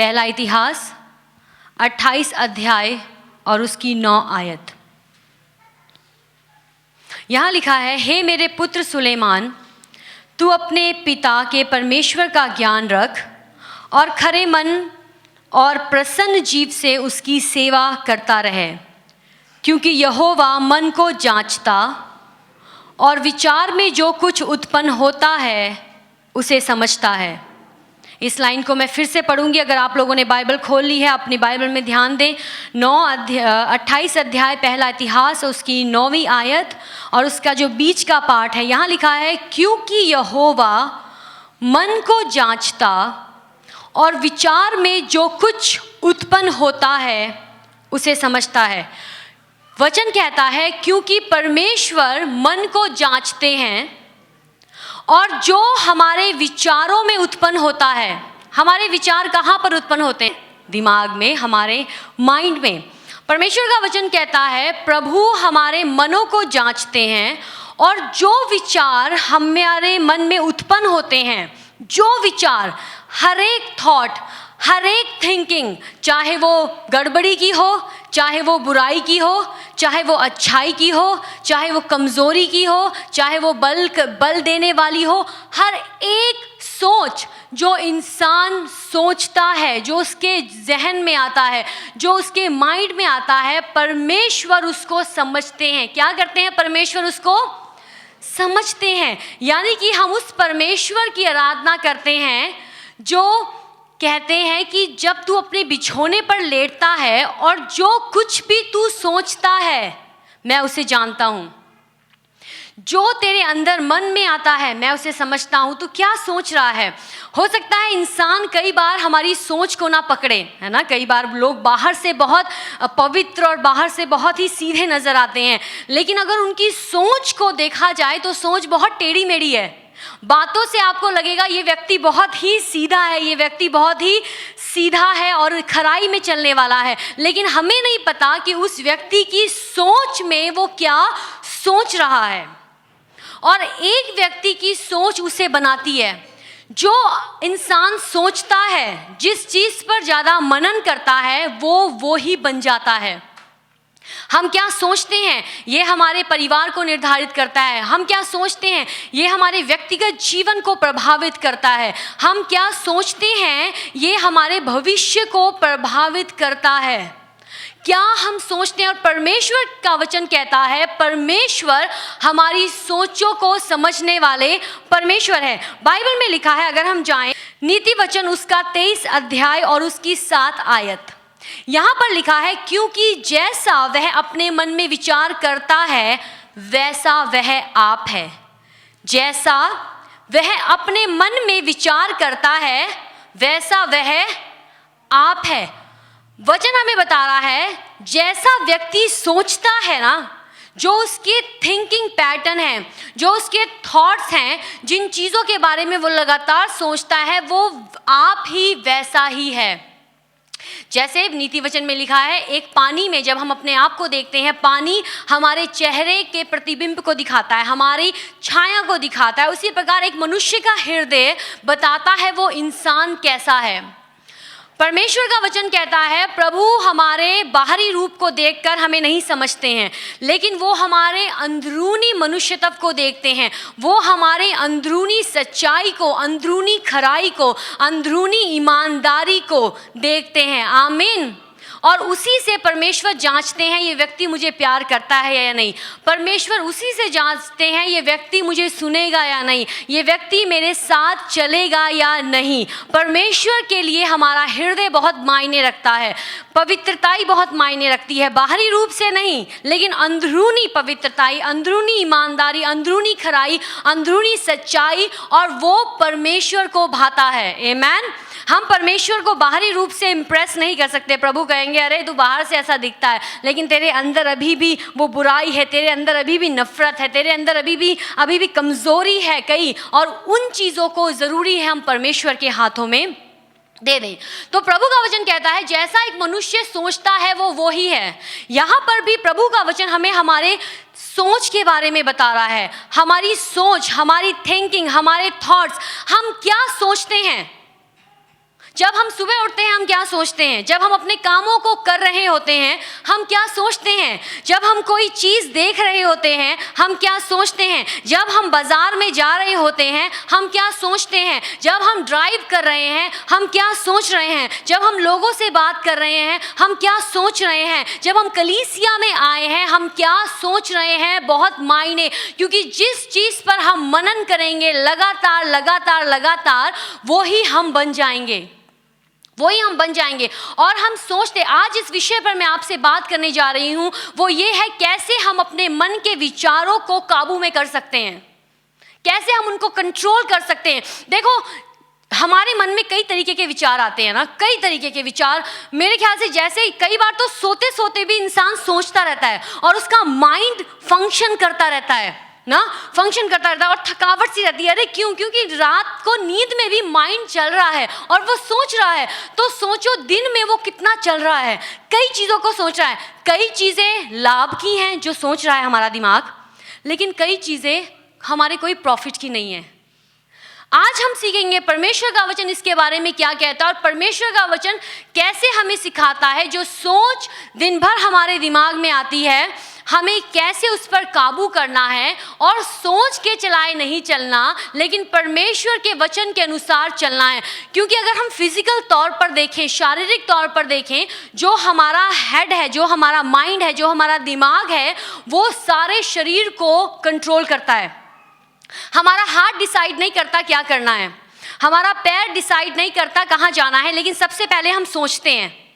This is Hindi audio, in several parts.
पहला इतिहास 28 अध्याय और उसकी 9 आयत। यहाँ लिखा है, हे मेरे पुत्र सुलेमान, तू अपने पिता के परमेश्वर का ज्ञान रख और खरे मन और प्रसन्न जीव से उसकी सेवा करता रहे, क्योंकि यहोवा मन को जांचता और विचार में जो कुछ उत्पन्न होता है उसे समझता है। इस लाइन को मैं फिर से पढ़ूंगी। अगर आप लोगों ने बाइबल खोल ली है, अपनी बाइबल में ध्यान दें। 28 अध्याय पहला इतिहास, उसकी 9वीं आयत और उसका जो बीच का पार्ट है, यहाँ लिखा है, क्योंकि यहोवा मन को जांचता और विचार में जो कुछ उत्पन्न होता है उसे समझता है। वचन कहता है क्योंकि परमेश्वर मन को जांचते हैं और जो हमारे विचारों में उत्पन्न होता है। हमारे विचार कहाँ पर उत्पन्न होते हैं? दिमाग में, हमारे माइंड में। परमेश्वर का वचन कहता है प्रभु हमारे मनों को जांचते हैं और जो विचार हमारे मन में उत्पन्न होते हैं, जो विचार, हर एक थॉट, हर एक थिंकिंग, चाहे वो गड़बड़ी की हो, चाहे वो बुराई की हो, चाहे वो अच्छाई की हो, चाहे वो कमज़ोरी की हो, चाहे वो बल देने वाली हो, हर एक सोच जो इंसान सोचता है, जो उसके जहन में आता है, जो उसके माइंड में आता है, परमेश्वर उसको समझते हैं। क्या करते हैं? परमेश्वर उसको समझते हैं। यानी कि हम उस परमेश्वर की आराधना करते हैं जो कहते हैं कि जब तू अपने बिछौने पर लेटता है और जो कुछ भी तू सोचता है मैं उसे जानता हूँ। जो तेरे अंदर मन में आता है मैं उसे समझता हूँ। तू क्या सोच रहा है? हो सकता है इंसान कई बार हमारी सोच को ना पकड़े, है ना। कई बार लोग बाहर से बहुत पवित्र और बाहर से बहुत ही सीधे नज़र आते हैं, लेकिन अगर उनकी सोच को देखा जाए तो सोच बहुत टेढ़ी मेढ़ी है। बातों से आपको लगेगा ये व्यक्ति बहुत ही सीधा है, ये व्यक्ति बहुत ही सीधा है और खराई में चलने वाला है, लेकिन हमें नहीं पता कि उस व्यक्ति की सोच में वो क्या सोच रहा है। और एक व्यक्ति की सोच उसे बनाती है। जो इंसान सोचता है, जिस चीज़ पर ज़्यादा मनन करता है, वो ही बन जाता है। हम क्या सोचते हैं ये हमारे परिवार को निर्धारित करता है। हम क्या सोचते हैं ये हमारे व्यक्तिगत जीवन को प्रभावित करता है। हम क्या सोचते हैं ये हमारे भविष्य को प्रभावित करता है। क्या हम सोचते हैं? और परमेश्वर का वचन कहता है परमेश्वर हमारी सोचों को समझने वाले परमेश्वर है। बाइबल में लिखा है, अगर हम जाएं नीति वचन उसका 23 अध्याय और उसकी 7 आयत, यहाँ पर लिखा है, क्योंकि जैसा वह अपने मन में विचार करता है वैसा वह आप है। जैसा वह अपने मन में विचार करता है वैसा वह आप है। वचन हमें बता रहा है जैसा व्यक्ति सोचता है ना, जो उसके थिंकिंग पैटर्न है, जो उसके थॉट्स हैं, जिन चीज़ों के बारे में वो लगातार सोचता है, वो आप ही वैसा ही है। जैसे नीति वचन में लिखा है, एक पानी में जब हम अपने आप को देखते हैं, पानी हमारे चेहरे के प्रतिबिंब को दिखाता है, हमारी छाया को दिखाता है। उसी प्रकार एक मनुष्य का हृदय बताता है वो इंसान कैसा है। परमेश्वर का वचन कहता है प्रभु हमारे बाहरी रूप को देखकर हमें नहीं समझते हैं, लेकिन वो हमारे अंदरूनी मनुष्यत्व को देखते हैं। वो हमारे अंदरूनी सच्चाई को, अंदरूनी खराई को, अंदरूनी ईमानदारी को देखते हैं। आमीन। और उसी से परमेश्वर जांचते हैं ये व्यक्ति मुझे प्यार करता है या नहीं। परमेश्वर उसी से जांचते हैं ये व्यक्ति मुझे सुनेगा या नहीं, ये व्यक्ति मेरे साथ चलेगा या नहीं। परमेश्वर के लिए हमारा हृदय बहुत मायने रखता है, पवित्रताई बहुत मायने रखती है। बाहरी रूप से नहीं, लेकिन अंदरूनी पवित्रताई, अंदरूनी ईमानदारी, अंदरूनी खराई, अंदरूनी सच्चाई, और वो परमेश्वर को भाता है। आमीन। हम परमेश्वर को बाहरी रूप से इम्प्रेस नहीं कर सकते। प्रभु कहेंगे अरे तू बाहर से ऐसा दिखता है, लेकिन तेरे अंदर अभी भी वो बुराई है, तेरे अंदर अभी भी नफरत है, तेरे अंदर अभी भी कमज़ोरी है कई, और उन चीज़ों को ज़रूरी है हम परमेश्वर के हाथों में दे दें। तो प्रभु का वचन कहता है जैसा एक मनुष्य सोचता है वो ही है। यहाँ पर भी प्रभु का वचन हमें हमारे सोच के बारे में बता रहा है। हमारी सोच, हमारी थिंकिंग, हमारे थॉट्स, हम क्या सोचते हैं, जब हम सुबह उठते हैं हम क्या सोचते हैं? जब हम अपने कामों को कर रहे होते हैं हम क्या सोचते हैं? जब हम कोई चीज़ देख रहे होते हैं हम क्या सोचते हैं? जब हम बाजार में जा रहे होते हैं हम क्या सोचते हैं? जब हम ड्राइव कर रहे हैं हम क्या सोच रहे हैं? जब हम लोगों से बात कर रहे हैं हम क्या सोच रहे हैं? जब हम कलीसिया में आए हैं हम क्या सोच रहे हैं? बहुत मायने, क्योंकि जिस चीज़ पर हम मनन करेंगे लगातार लगातार लगातार वही हम बन जाएंगे, वही हम बन जाएंगे। और हम सोचते, आज इस विषय पर मैं आपसे बात करने जा रही हूँ, वो ये है कैसे हम अपने मन के विचारों को काबू में कर सकते हैं, कैसे हम उनको कंट्रोल कर सकते हैं। देखो, हमारे मन में कई तरीके के विचार आते हैं ना, कई तरीके के विचार। मेरे ख्याल से जैसे कई बार तो सोते सोते भी इंसान सोचता रहता है और उसका माइंड फंक्शन करता रहता है ना, फंक्शन करता रहता है और थकावट सी रहती है। अरे क्यों? क्योंकि रात को नींद में भी माइंड चल रहा है और वो सोच रहा है। तो सोचो दिन में वो कितना चल रहा है, कई चीज़ों को सोच रहा है। कई चीज़ें लाभ की हैं जो सोच रहा है हमारा दिमाग, लेकिन कई चीज़ें हमारे कोई प्रॉफिट की नहीं है। आज हम सीखेंगे परमेश्वर का वचन इसके बारे में क्या कहता है और परमेश्वर का वचन कैसे हमें सिखाता है जो सोच दिन भर हमारे दिमाग में आती है, हमें कैसे उस पर काबू करना है और सोच के चलाए नहीं चलना, लेकिन परमेश्वर के वचन के अनुसार चलना है। क्योंकि अगर हम फिजिकल तौर पर देखें, शारीरिक तौर पर देखें, जो हमारा हेड है, जो हमारा माइंड है, जो हमारा दिमाग है, वो सारे शरीर को कंट्रोल करता है। हमारा हाथ डिसाइड नहीं करता क्या करना है, हमारा पैर डिसाइड नहीं करता कहाँ जाना है, लेकिन सबसे पहले हम सोचते हैं।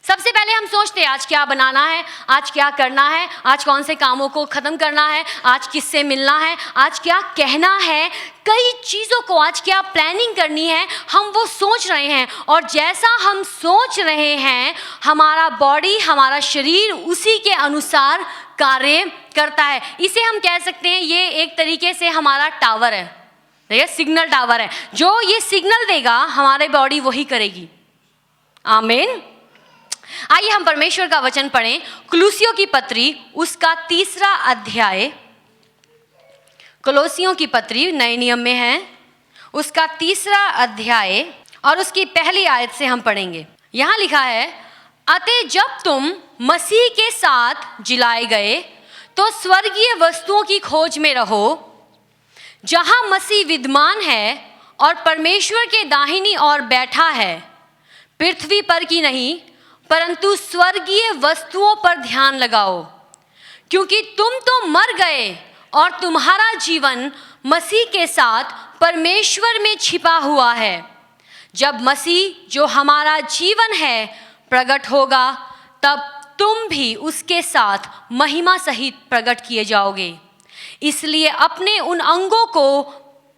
सबसे पहले हम सोचते हैं आज क्या बनाना है, आज क्या करना है, आज कौन से कामों को ख़त्म करना है, आज किससे मिलना है, आज क्या कहना है, कई चीज़ों को आज क्या प्लानिंग करनी है, हम वो सोच रहे हैं। और जैसा हम सोच रहे हैं हमारा बॉडी, हमारा शरीर उसी के अनुसार कार्य करता है। इसे हम कह सकते हैं ये एक तरीके से हमारा टावर है, देखिए सिग्नल टावर है। जो ये सिग्नल देगा हमारे बॉडी वही करेगी। आमीन। आइए हम परमेश्वर का वचन पढ़ें। कुलुसियों की पत्री उसका 3 अध्याय, कुलुसियों की पत्री नए नियम में है, उसका 3 अध्याय और उसकी पहली आयत से हम पढ़ेंगे। यहाँ लिखा है, अतः जब तुम मसीह के साथ जिलाए गए तो स्वर्गीय वस्तुओं की खोज में रहो, जहाँ मसीह विद्यमान है और परमेश्वर के दाहिनी ओर बैठा है। पृथ्वी पर की नहीं परंतु स्वर्गीय वस्तुओं पर ध्यान लगाओ, क्योंकि तुम तो मर गए और तुम्हारा जीवन मसीह के साथ परमेश्वर में छिपा हुआ है। जब मसीह जो हमारा जीवन है प्रकट होगा, तब तुम भी उसके साथ महिमा सहित प्रकट किए जाओगे। इसलिए अपने उन अंगों को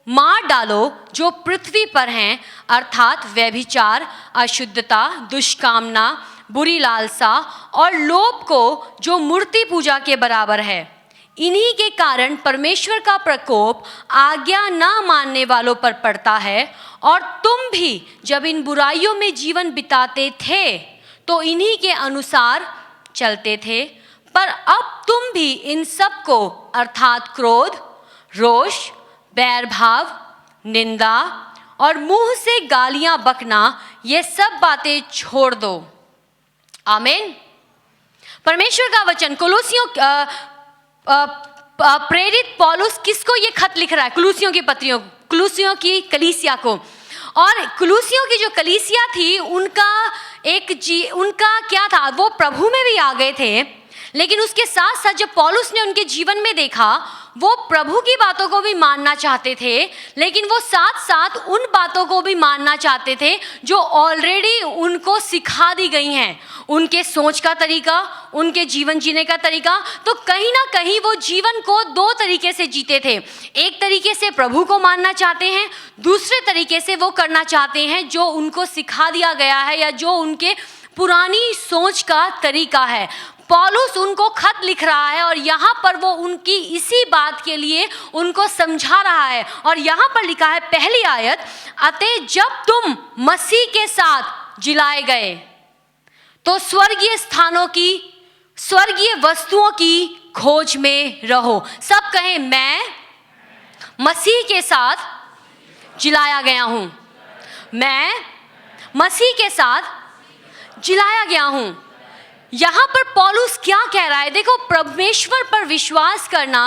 मार डालो जो पृथ्वी पर हैं, अर्थात व्यभिचार, अशुद्धता, दुष्कामना, बुरी लालसा और लोभ को, जो मूर्ति पूजा के बराबर है। इन्हीं के कारण परमेश्वर का प्रकोप आज्ञा न मानने वालों पर पड़ता है। और तुम भी जब इन बुराइयों में जीवन बिताते थे तो इन्हीं के अनुसार चलते थे, पर अब तुम भी इन सब को अर्थात क्रोध, रोष, बैर भाव, निंदा और मुंह से गालियां बकना, ये सब बातें छोड़ दो। आमीन। परमेश्वर का वचन कुलुसियों प्रेरित पौलुस किसको ये खत लिख रहा है? कुलुसियों की पत्रियों, कुलुसियों की कलीसिया को। और कुलुसियों की जो कलीसिया थी उनका क्या था? वो प्रभु में भी आ गए थे, लेकिन उसके साथ साथ जब पौलुस ने उनके जीवन में देखा, वो प्रभु की बातों को भी मानना चाहते थे, लेकिन वो साथ साथ उन बातों को भी मानना चाहते थे जो ऑलरेडी उनको सिखा दी गई हैं। उनके सोच का तरीका, उनके जीवन जीने का तरीका। तो कहीं ना कहीं वो जीवन को 2 तरीके से जीते थे। एक तरीके से प्रभु को मानना चाहते हैं, दूसरे तरीके से वो करना चाहते हैं जो उनको सिखा दिया गया है या जो उनके पुरानी सोच का तरीका है। पौलुस उनको खत लिख रहा है और यहाँ पर वो उनकी इसी बात के लिए उनको समझा रहा है। और यहाँ पर लिखा है पहली आयत, अतः जब तुम मसीह के साथ जिलाए गए तो स्वर्गीय स्थानों की, स्वर्गीय वस्तुओं की खोज में रहो। सब कहें, मैं मसीह के साथ जिलाया गया हूँ, मैं मसीह के साथ जिलाया गया हूं। यहां पर पौलुस क्या कह रहा है? देखो, परमेश्वर पर विश्वास करना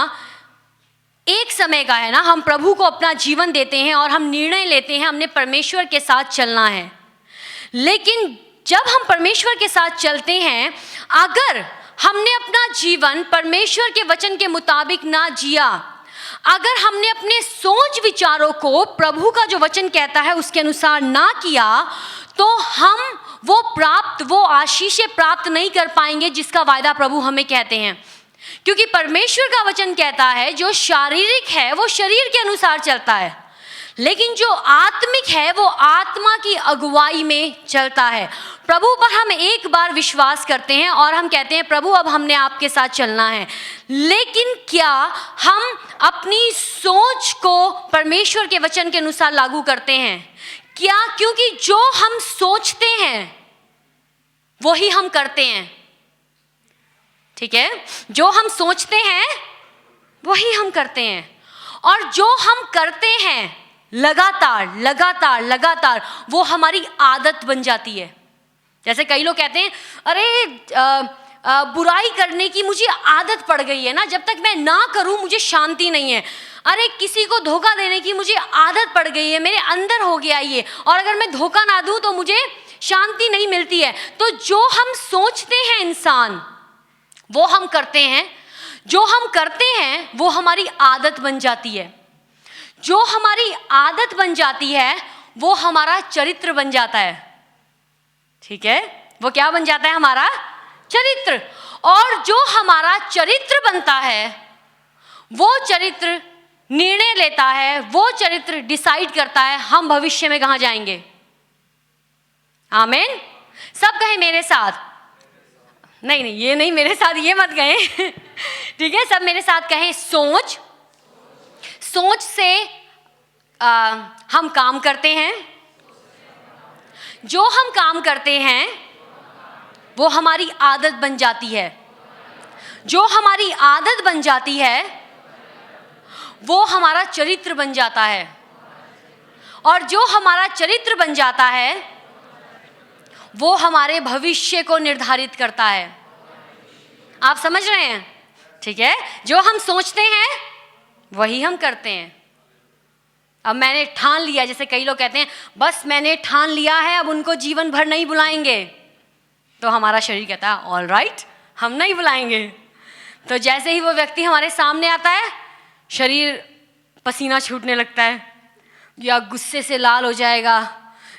एक समय का है ना, हम प्रभु को अपना जीवन देते हैं और हम निर्णय लेते हैं हमने परमेश्वर के साथ चलना है। लेकिन जब हम परमेश्वर के साथ चलते हैं, अगर हमने अपना जीवन परमेश्वर के वचन के मुताबिक ना जिया, अगर हमने अपने सोच विचारों को प्रभु का जो वचन कहता है उसके अनुसार ना किया, तो हम वो आशीषें प्राप्त नहीं कर पाएंगे जिसका वायदा प्रभु हमें कहते हैं। क्योंकि परमेश्वर का वचन कहता है जो शारीरिक है वो शरीर के अनुसार चलता है, लेकिन जो आत्मिक है वो आत्मा की अगुवाई में चलता है। प्रभु पर हम एक बार विश्वास करते हैं और हम कहते हैं प्रभु अब हमने आपके साथ चलना है, लेकिन क्या हम अपनी सोच को परमेश्वर के वचन के अनुसार लागू करते हैं? क्या? क्योंकि जो हम सोचते हैं वही हम करते हैं, ठीक है? जो हम सोचते हैं वही हम करते हैं, और जो हम करते हैं लगातार लगातार लगातार वो हमारी आदत बन जाती है। जैसे कई लोग कहते हैं अरे बुराई करने की मुझे आदत पड़ गई है ना, जब तक मैं ना करूं मुझे शांति नहीं है। अरे किसी को धोखा देने की मुझे आदत पड़ गई है, मेरे अंदर हो गया ये, और अगर मैं धोखा ना दूं तो मुझे शांति नहीं मिलती है। तो जो हम सोचते हैं इंसान वो हम करते हैं, जो हम करते हैं वो हमारी आदत बन जाती है, जो हमारी आदत बन जाती है वो हमारा चरित्र बन जाता है, ठीक है? वो क्या बन जाता है? हमारा चरित्र। और जो हमारा चरित्र बनता है वो चरित्र निर्णय लेता है, वो चरित्र डिसाइड करता है हम भविष्य में कहां जाएंगे। आमीन। सब कहें मेरे साथ। नहीं, ये नहीं, मेरे साथ ये मत कहें ठीक है? सब मेरे साथ कहें सोच। सोच से हम काम करते हैं, जो हम काम करते हैं वो हमारी आदत बन जाती है, जो हमारी आदत बन जाती है वो हमारा चरित्र बन जाता है, और जो हमारा चरित्र बन जाता है वो हमारे भविष्य को निर्धारित करता है। आप समझ रहे हैं? ठीक है? जो हम सोचते हैं वही हम करते हैं। अब मैंने ठान लिया, जैसे कई लोग कहते हैं बस मैंने ठान लिया है अब उनको जीवन भर नहीं बुलाएंगे, तो हमारा शरीर कहता है ऑल राइट हम नहीं बुलाएंगे। तो जैसे ही वो व्यक्ति हमारे सामने आता है शरीर पसीना छूटने लगता है, या गुस्से से लाल हो जाएगा,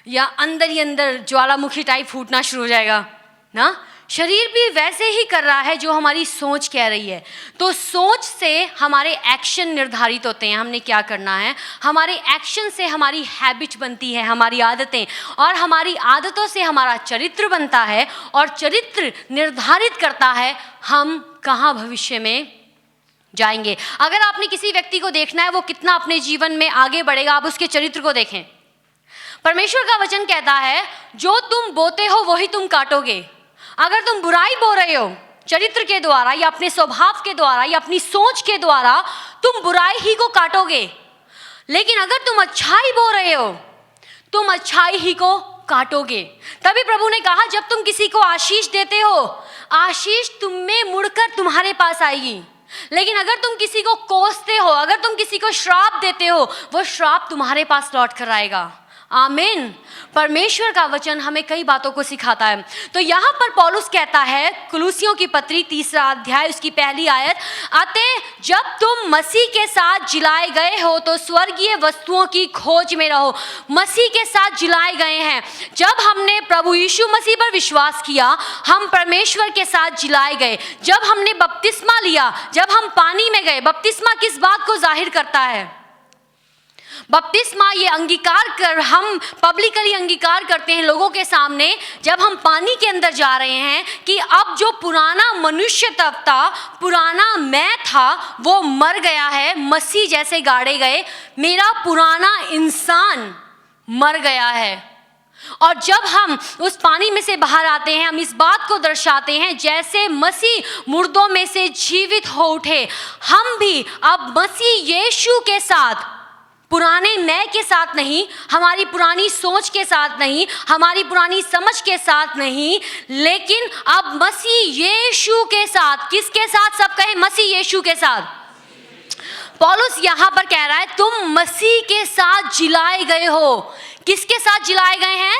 या अंदर ही अंदर ज्वालामुखी टाइप फूटना शुरू हो जाएगा ना। शरीर भी वैसे ही कर रहा है जो हमारी सोच कह रही है। तो सोच से हमारे एक्शन निर्धारित होते हैं, हमने क्या करना है। हमारे एक्शन से हमारी हैबिट बनती है, हमारी आदतें, और हमारी आदतों से हमारा चरित्र बनता है, और चरित्र निर्धारित करता है हम कहाँ भविष्य में जाएंगे। अगर आपने किसी व्यक्ति को देखना है वो कितना अपने जीवन में आगे बढ़ेगा, आप उसके चरित्र को देखें। परमेश्वर का वचन कहता है जो तुम बोते हो वही तुम काटोगे। अगर तुम बुराई बो रहे हो चरित्र के द्वारा, या अपने स्वभाव के द्वारा, या अपनी सोच के द्वारा, तुम बुराई ही को काटोगे। लेकिन अगर तुम अच्छाई बो रहे हो तुम अच्छाई ही को काटोगे। तभी प्रभु ने कहा जब तुम किसी को आशीष देते हो आशीष तुम में मुड़कर तुम्हारे पास आएगी, लेकिन अगर तुम किसी को कोसते हो, अगर तुम किसी को श्राप देते हो, वो श्राप तुम्हारे पास लौट कर आएगा। आमीन। परमेश्वर का वचन हमें कई बातों को सिखाता है। तो यहाँ पर पौलुस कहता है, कुलुसियों की पत्री 3 अध्याय उसकी पहली आयत, अतः जब तुम मसीह के साथ जिलाए गए हो तो स्वर्गीय वस्तुओं की खोज में रहो। मसीह के साथ जिलाए गए हैं। जब हमने प्रभु यीशु मसीह पर विश्वास किया हम परमेश्वर के साथ जिलाए गए। जब हमने बपतिस्मा लिया, जब हम पानी में गए, बपतिस्मा किस बात को जाहिर करता है? बपतिस्मा ये अंगीकार कर, हम पब्लिकली अंगीकार करते हैं लोगों के सामने जब हम पानी के अंदर जा रहे हैं कि अब जो पुराना मनुष्य तब था, पुराना मैं था, वो मर गया है, मसीह जैसे गाड़े गए, मेरा पुराना इंसान मर गया है। और जब हम उस पानी में से बाहर आते हैं हम इस बात को दर्शाते हैं जैसे मसीह मुर्दों में से जीवित हो उठे, हम भी अब मसीह यीशु के साथ पुराने मैं के साथ नहीं, हमारी पुरानी सोच के साथ नहीं, हमारी पुरानी समझ के साथ नहीं, लेकिन अब मसीह यीशु के साथ। किसके साथ? सब कहें मसीह यीशु के साथ। पौलुस यहां पर कह रहा है तुम मसीह के साथ जिलाए गए हो। किसके साथ जिलाए गए हैं?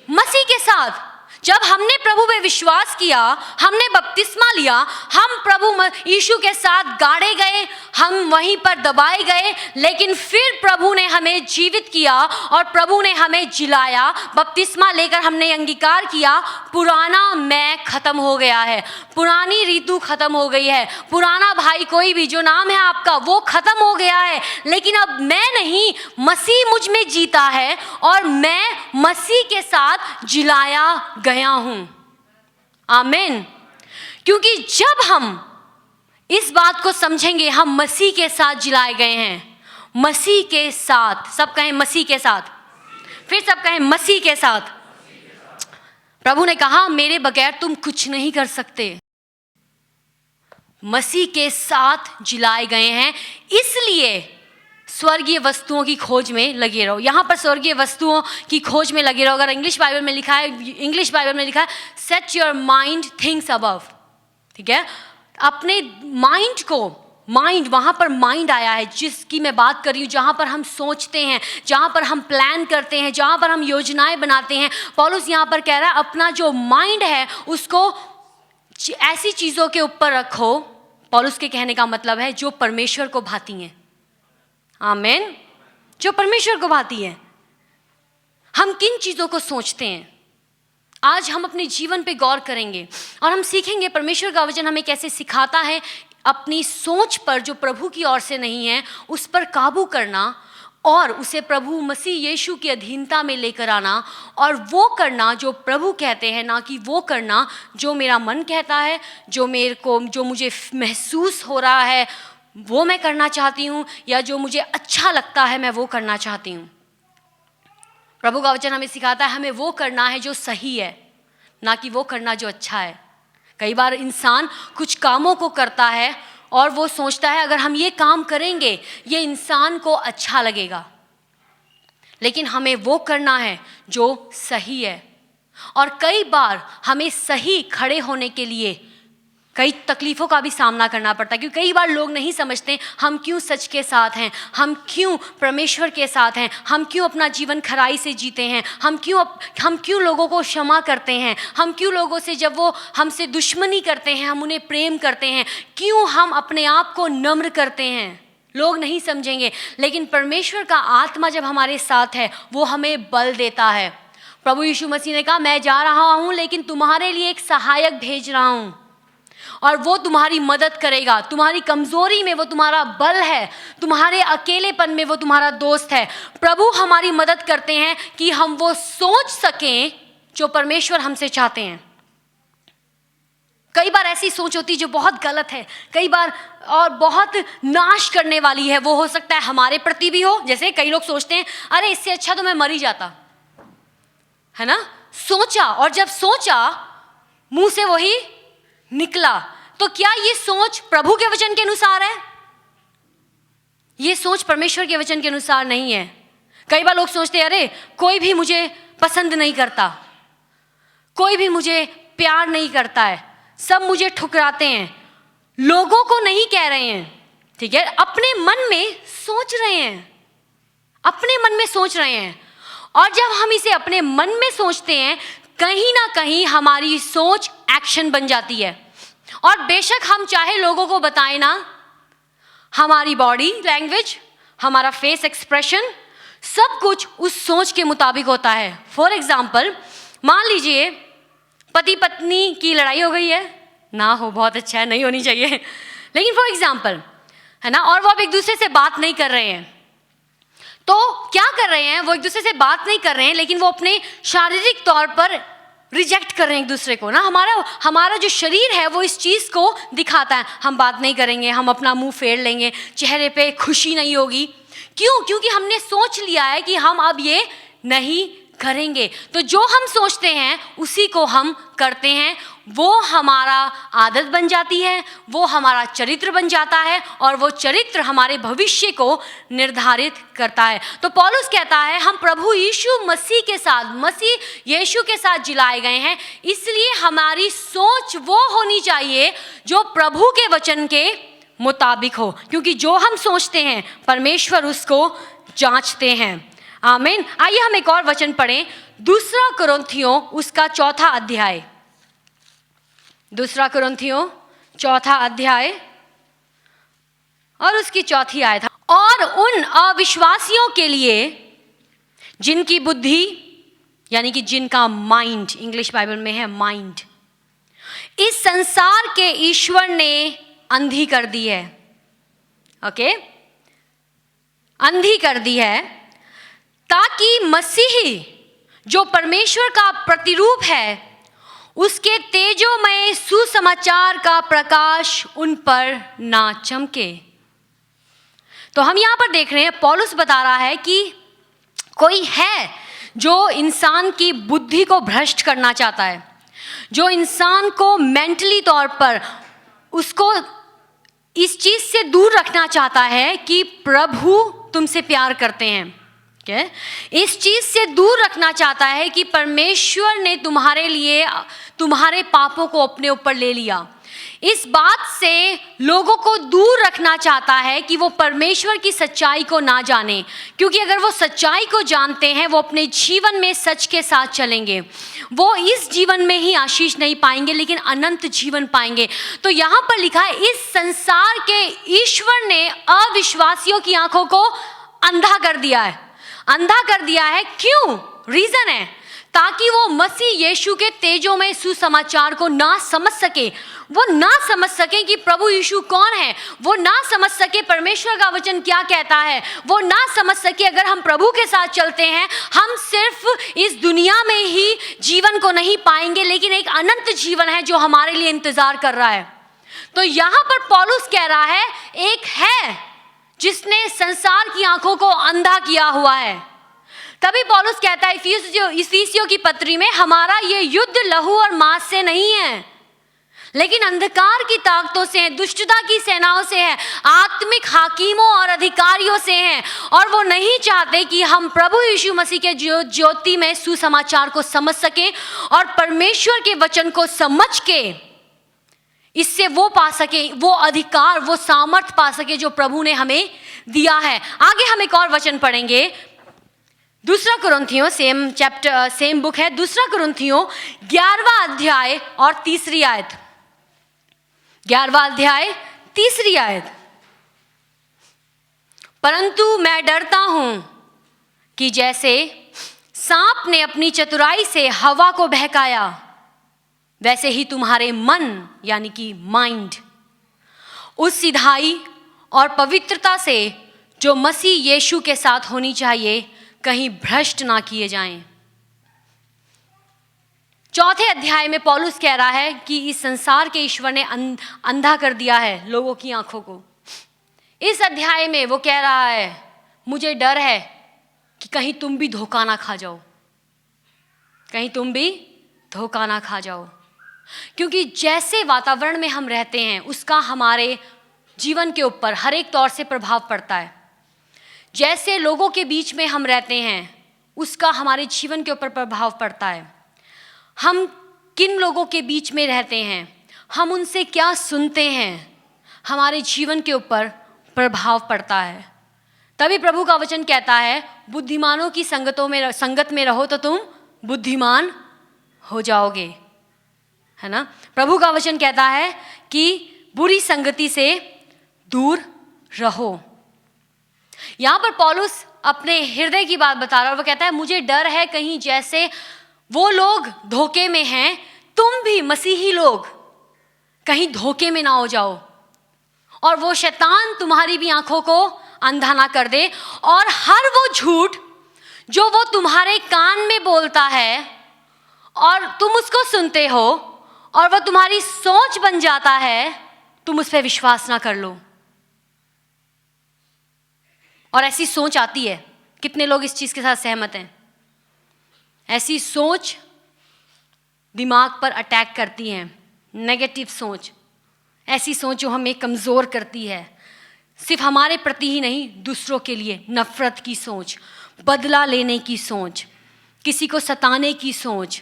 मसीह के साथ। जब हमने प्रभु में विश्वास किया, हमने बपतिस्मा लिया, हम प्रभु यीशु के साथ गाड़े गए, हम वहीं पर दबाए गए, लेकिन फिर प्रभु ने हमें जीवित किया और प्रभु ने हमें जिलाया। बपतिस्मा लेकर हमने अंगीकार किया, पुराना मैं खत्म हो गया है, पुरानी ऋतु खत्म हो गई है, पुराना भाई कोई भी जो नाम है आपका वो खत्म हो गया है, लेकिन अब मैं नहीं, मसीह मुझ में जीता है और मैं मसीह के साथ जिलाया गया हूं। आमीन। क्योंकि जब हम इस बात को समझेंगे, हम मसीह के साथ जिलाए गए हैं, मसीह के साथ। सब कहें मसीह के साथ। फिर सब कहें मसीह के साथ। प्रभु ने कहा मेरे बगैर तुम कुछ नहीं कर सकते। मसीह के साथ जिलाए गए हैं, इसलिए स्वर्गीय वस्तुओं की खोज में लगे रहो। यहाँ पर स्वर्गीय वस्तुओं की खोज में लगे रहो। अगर इंग्लिश बाइबल में लिखा है set your mind things above. ठीक है, अपने माइंड को, माइंड, वहाँ पर माइंड आया है जिसकी मैं बात कर रही हूँ, जहाँ पर हम सोचते हैं, जहाँ पर हम प्लान करते हैं, जहाँ पर हम योजनाएं बनाते हैं। पौलुस यहाँ पर कह रहा है अपना जो माइंड है उसको ऐसी चीज़ों के ऊपर रखो। पौलुस के कहने का मतलब है जो परमेश्वर को भाती हैं। आमीन। जो परमेश्वर को भाती है। हम किन चीज़ों को सोचते हैं, आज हम अपने जीवन पे गौर करेंगे और हम सीखेंगे परमेश्वर का वचन हमें कैसे सिखाता है अपनी सोच पर जो प्रभु की ओर से नहीं है उस पर काबू करना और उसे प्रभु मसीह यीशु की अधीनता में लेकर आना और वो करना जो प्रभु कहते हैं, ना कि वो करना जो मेरा मन कहता है, जो मुझे महसूस हो रहा है वो मैं करना चाहती हूँ, या जो मुझे अच्छा लगता है मैं वो करना चाहती हूँ। प्रभु का वचन हमें सिखाता है हमें वो करना है जो सही है, ना कि वो करना जो अच्छा है। कई बार इंसान कुछ कामों को करता है और वो सोचता है अगर हम ये काम करेंगे ये इंसान को अच्छा लगेगा, लेकिन हमें वो करना है जो सही है। और कई बार हमें सही खड़े होने के लिए कई तकलीफ़ों का भी सामना करना पड़ता है, क्योंकि कई बार लोग नहीं समझते हम क्यों सच के साथ हैं, हम क्यों परमेश्वर के साथ हैं, हम क्यों अपना जीवन खराई से जीते हैं, हम क्यों लोगों को क्षमा करते हैं, हम क्यों लोगों से जब वो हमसे दुश्मनी करते हैं हम उन्हें प्रेम करते हैं, क्यों हम अपने आप को नम्र करते हैं। लोग नहीं समझेंगे, लेकिन परमेश्वर का आत्मा जब हमारे साथ है वो हमें बल देता है। प्रभु यीशु मसीह ने कहा मैं जा रहा हूँ लेकिन तुम्हारे लिए एक सहायक भेज रहा हूँ और वो तुम्हारी मदद करेगा। तुम्हारी कमजोरी में वो तुम्हारा बल है, तुम्हारे अकेलेपन में वो तुम्हारा दोस्त है। प्रभु हमारी मदद करते हैं कि हम वो सोच सकें जो परमेश्वर हमसे चाहते हैं। कई बार ऐसी सोच होती है जो बहुत गलत है, कई बार और बहुत नाश करने वाली है। वो हो सकता है हमारे प्रति भी हो, जैसे कई लोग सोचते हैं अरे इससे अच्छा तो मैं मर ही जाता, है ना। सोचा और जब सोचा मुंह से वही निकला, तो क्या ये सोच प्रभु के वचन के अनुसार है? ये सोच परमेश्वर के वचन के अनुसार नहीं है। कई बार लोग सोचते हैं अरे कोई भी मुझे पसंद नहीं करता, कोई भी मुझे प्यार नहीं करता है, सब मुझे ठुकराते हैं। लोगों को नहीं कह रहे हैं, ठीक है, अपने मन में सोच रहे हैं, अपने मन में सोच रहे हैं। और जब हम इसे अपने मन में सोचते हैं कहीं ना कहीं हमारी सोच एक्शन बन जाती है। और बेशक हम चाहे लोगों को बताएं ना, हमारी बॉडी लैंग्वेज, हमारा फेस एक्सप्रेशन, सब कुछ उस सोच के मुताबिक होता है। फॉर एग्जाम्पल, मान लीजिए पति पत्नी की लड़ाई हो गई है, ना हो बहुत अच्छा है, नहीं होनी चाहिए, लेकिन फॉर एग्जाम्पल है ना, और वो अब एक दूसरे से बात नहीं कर रहे हैं, तो क्या कर रहे हैं, वो एक दूसरे से बात नहीं कर रहे हैं लेकिन वो अपने शारीरिक तौर पर रिजेक्ट कर रहे हैं एक दूसरे को ना। हमारा जो शरीर है वो इस चीज़ को दिखाता है, हम बात नहीं करेंगे, हम अपना मुंह फेर लेंगे, चेहरे पे खुशी नहीं होगी। क्यों? क्योंकि हमने सोच लिया है कि हम अब ये नहीं करेंगे। तो जो हम सोचते हैं उसी को हम करते हैं, वो हमारा आदत बन जाती है, वो हमारा चरित्र बन जाता है और वो चरित्र हमारे भविष्य को निर्धारित करता है। तो पौलुस कहता है हम प्रभु यीशु मसीह के साथ, मसीह यीशु के साथ जिलाए गए हैं, इसलिए हमारी सोच वो होनी चाहिए जो प्रभु के वचन के मुताबिक हो, क्योंकि जो हम सोचते हैं परमेश्वर उसको जांचते हैं। आमीन। आइए हम एक और वचन पढ़ें, दूसरा कुरिन्थियों उसका 4 अध्याय, दूसरा कुरिन्थियों 4 अध्याय और उसकी 4 आयत। और उन अविश्वासियों के लिए जिनकी बुद्धि, यानी कि जिनका माइंड, इंग्लिश बाइबल में है माइंड, इस संसार के ईश्वर ने अंधी कर दी है। ओके, अंधी कर दी है, ताकि मसीही जो परमेश्वर का प्रतिरूप है उसके तेजोमय सुसमाचार का प्रकाश उन पर ना चमके। तो हम यहाँ पर देख रहे हैं पौलुस बता रहा है कि कोई है जो इंसान की बुद्धि को भ्रष्ट करना चाहता है, जो इंसान को मेंटली तौर पर उसको इस चीज से दूर रखना चाहता है कि प्रभु तुमसे प्यार करते हैं। इस चीज से दूर रखना चाहता है कि परमेश्वर ने तुम्हारे लिए तुम्हारे पापों को अपने ऊपर ले लिया। इस बात से लोगों को दूर रखना चाहता है कि वो परमेश्वर की सच्चाई को ना जाने, क्योंकि अगर वो सच्चाई को जानते हैं वो अपने जीवन में सच के साथ चलेंगे, वो इस जीवन में ही आशीष नहीं पाएंगे लेकिन अनंत जीवन पाएंगे। तो यहाँ पर लिखा है इस संसार के ईश्वर ने अविश्वासियों की आंखों को अंधा कर दिया है। अंधा कर दिया है क्यों? रीजन है ताकि वो मसीह यीशु के तेजों में सुसमाचार को ना समझ सके, वो ना समझ सके कि प्रभु यीशु कौन है, वो ना समझ सके परमेश्वर का वचन क्या कहता है, वो ना समझ सके अगर हम प्रभु के साथ चलते हैं हम सिर्फ इस दुनिया में ही जीवन को नहीं पाएंगे लेकिन एक अनंत जीवन है जो हमारे लिए इंतजार कर रहा है। तो यहाँ पर पौलुस कह रहा है एक है जिसने संसार की आंखों को अंधा किया हुआ है। तभी पौलुस कहता है इफिसियों की पत्री में हमारा ये युद्ध लहू और मांस से नहीं है लेकिन अंधकार की ताकतों से है, दुष्टता की सेनाओं से है, आत्मिक हाकिमों और अधिकारियों से है। और वो नहीं चाहते कि हम प्रभु यीशु मसीह के ज्योति में सुसमाचार को समझ सकें और परमेश्वर के वचन को समझ के इससे वो पा सके, वो अधिकार, वो सामर्थ पा सके जो प्रभु ने हमें दिया है। आगे हम एक और वचन पढ़ेंगे, दूसरा कुरिन्थियों सेम बुक है, दूसरा कुरिन्थियों 11वां अध्याय और 3 आयत। 11वां अध्याय 3 आयत। परंतु मैं डरता हूं कि जैसे सांप ने अपनी चतुराई से हवा को बहकाया वैसे ही तुम्हारे मन यानी कि माइंड उस सिधाई और पवित्रता से जो मसीह यीशु के साथ होनी चाहिए कहीं भ्रष्ट ना किए जाएं। 4 अध्याय में पौलुस कह रहा है कि इस संसार के ईश्वर ने अंधा कर दिया है लोगों की आंखों को। इस अध्याय में वो कह रहा है मुझे डर है कि कहीं तुम भी धोखा ना खा जाओ, कहीं तुम भी धोखा ना खा जाओ, क्योंकि जैसे वातावरण में हम रहते हैं उसका हमारे जीवन के ऊपर हर एक तौर से प्रभाव पड़ता है। जैसे लोगों के बीच में हम रहते हैं उसका हमारे जीवन के ऊपर प्रभाव पड़ता है। हम किन लोगों के बीच में रहते हैं, हम उनसे क्या सुनते हैं, हमारे जीवन के ऊपर प्रभाव पड़ता है। तभी प्रभु का वचन कहता है बुद्धिमानों की संगत में रहो तो तुम बुद्धिमान हो जाओगे, है ना। प्रभु का वचन कहता है कि बुरी संगति से दूर रहो। यहाँ पर पौलुस अपने हृदय की बात बता रहा है। वो कहता है मुझे डर है कहीं जैसे वो लोग धोखे में हैं, तुम भी मसीही लोग कहीं धोखे में ना हो जाओ और वो शैतान तुम्हारी भी आंखों को अंधा ना कर दे और हर वो झूठ जो वो तुम्हारे कान में बोलता है और तुम उसको सुनते हो और वो तुम्हारी सोच बन जाता है, तुम उस पर विश्वास ना कर लो। और ऐसी सोच आती है, कितने लोग इस चीज के साथ सहमत हैं? ऐसी सोच दिमाग पर अटैक करती हैं। नेगेटिव सोच, ऐसी सोच जो हमें कमज़ोर करती है, सिर्फ हमारे प्रति ही नहीं, दूसरों के लिए नफ़रत की सोच, बदला लेने की सोच, किसी को सताने की सोच,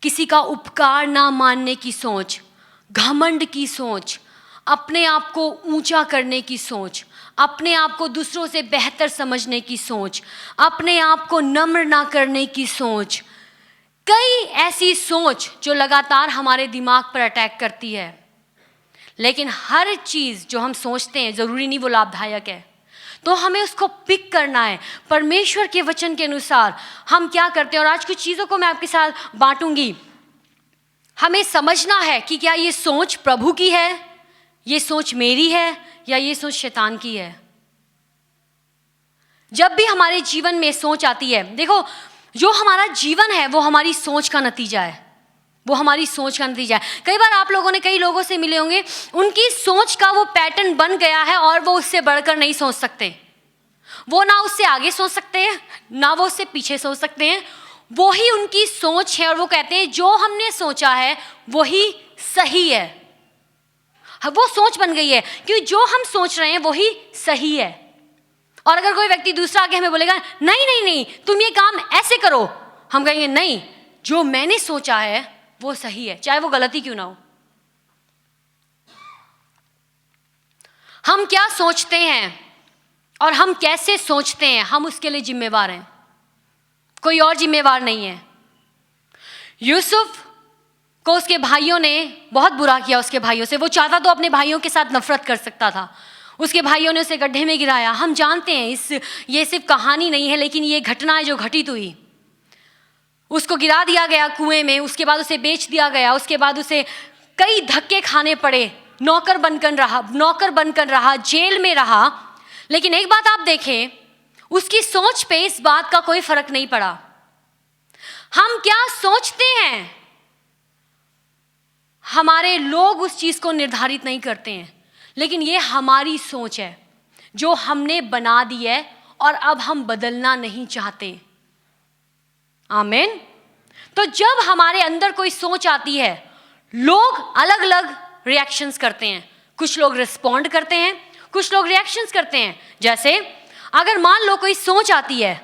किसी का उपकार ना मानने की सोच, घमंड की सोच, अपने आप को ऊंचा करने की सोच, अपने आप को दूसरों से बेहतर समझने की सोच, अपने आप को नम्र ना करने की सोच, कई ऐसी सोच जो लगातार हमारे दिमाग पर अटैक करती है। लेकिन हर चीज़ जो हम सोचते हैं ज़रूरी नहीं वो लाभदायक है, तो हमें उसको पिक करना है परमेश्वर के वचन के अनुसार हम क्या करते हैं। और आज कुछ चीज़ों को मैं आपके साथ बांटूंगी। हमें समझना है कि क्या ये सोच प्रभु की है, ये सोच मेरी है, या ये सोच शैतान की है। जब भी हमारे जीवन में सोच आती है, देखो जो हमारा जीवन है वो हमारी सोच का नतीजा है, वो हमारी सोच का नतीजा है। कई बार आप लोगों ने कई लोगों से मिले होंगे, उनकी सोच का वो पैटर्न बन गया है और वो उससे बढ़कर नहीं सोच सकते। वो ना उससे आगे सोच सकते हैं, ना वो उससे पीछे सोच सकते हैं। वो ही उनकी सोच है और वो कहते हैं जो हमने सोचा है वही सही है। वो सोच बन गई है क्योंकि जो हम सोच रहे हैं वही सही है। और अगर कोई व्यक्ति दूसरा आगे हमें बोलेगा नहीं नहीं नहीं तुम ये काम ऐसे करो, हम कहेंगे नहीं, जो मैंने सोचा है वो सही है, चाहे वो गलती क्यों ना हो। हम क्या सोचते हैं और हम कैसे सोचते हैं, हम उसके लिए जिम्मेवार हैं, कोई और जिम्मेवार नहीं है। यूसुफ को उसके भाइयों ने बहुत बुरा किया, उसके भाइयों से। वो चाहता तो अपने भाइयों के साथ नफरत कर सकता था, उसके भाइयों ने उसे गड्ढे में गिराया। हम जानते हैं ये सिर्फ कहानी नहीं है, लेकिन ये घटना है जो घटित हुई। उसको गिरा दिया गया कुएं में, उसके बाद उसे बेच दिया गया, उसके बाद उसे कई धक्के खाने पड़े, नौकर बनकर रहा, जेल में रहा। लेकिन एक बात आप देखें, उसकी सोच पे इस बात का कोई फर्क नहीं पड़ा। हम क्या सोचते हैं, हमारे लोग उस चीज को निर्धारित नहीं करते हैं, लेकिन ये हमारी सोच है जो हमने बना दी है और अब हम बदलना नहीं चाहते। आमीन। तो जब हमारे अंदर कोई सोच आती है, लोग अलग अलग रिएक्शंस करते हैं। कुछ लोग रिस्पॉन्ड करते हैं, कुछ लोग रिएक्शंस करते हैं। जैसे अगर मान लो कोई सोच आती है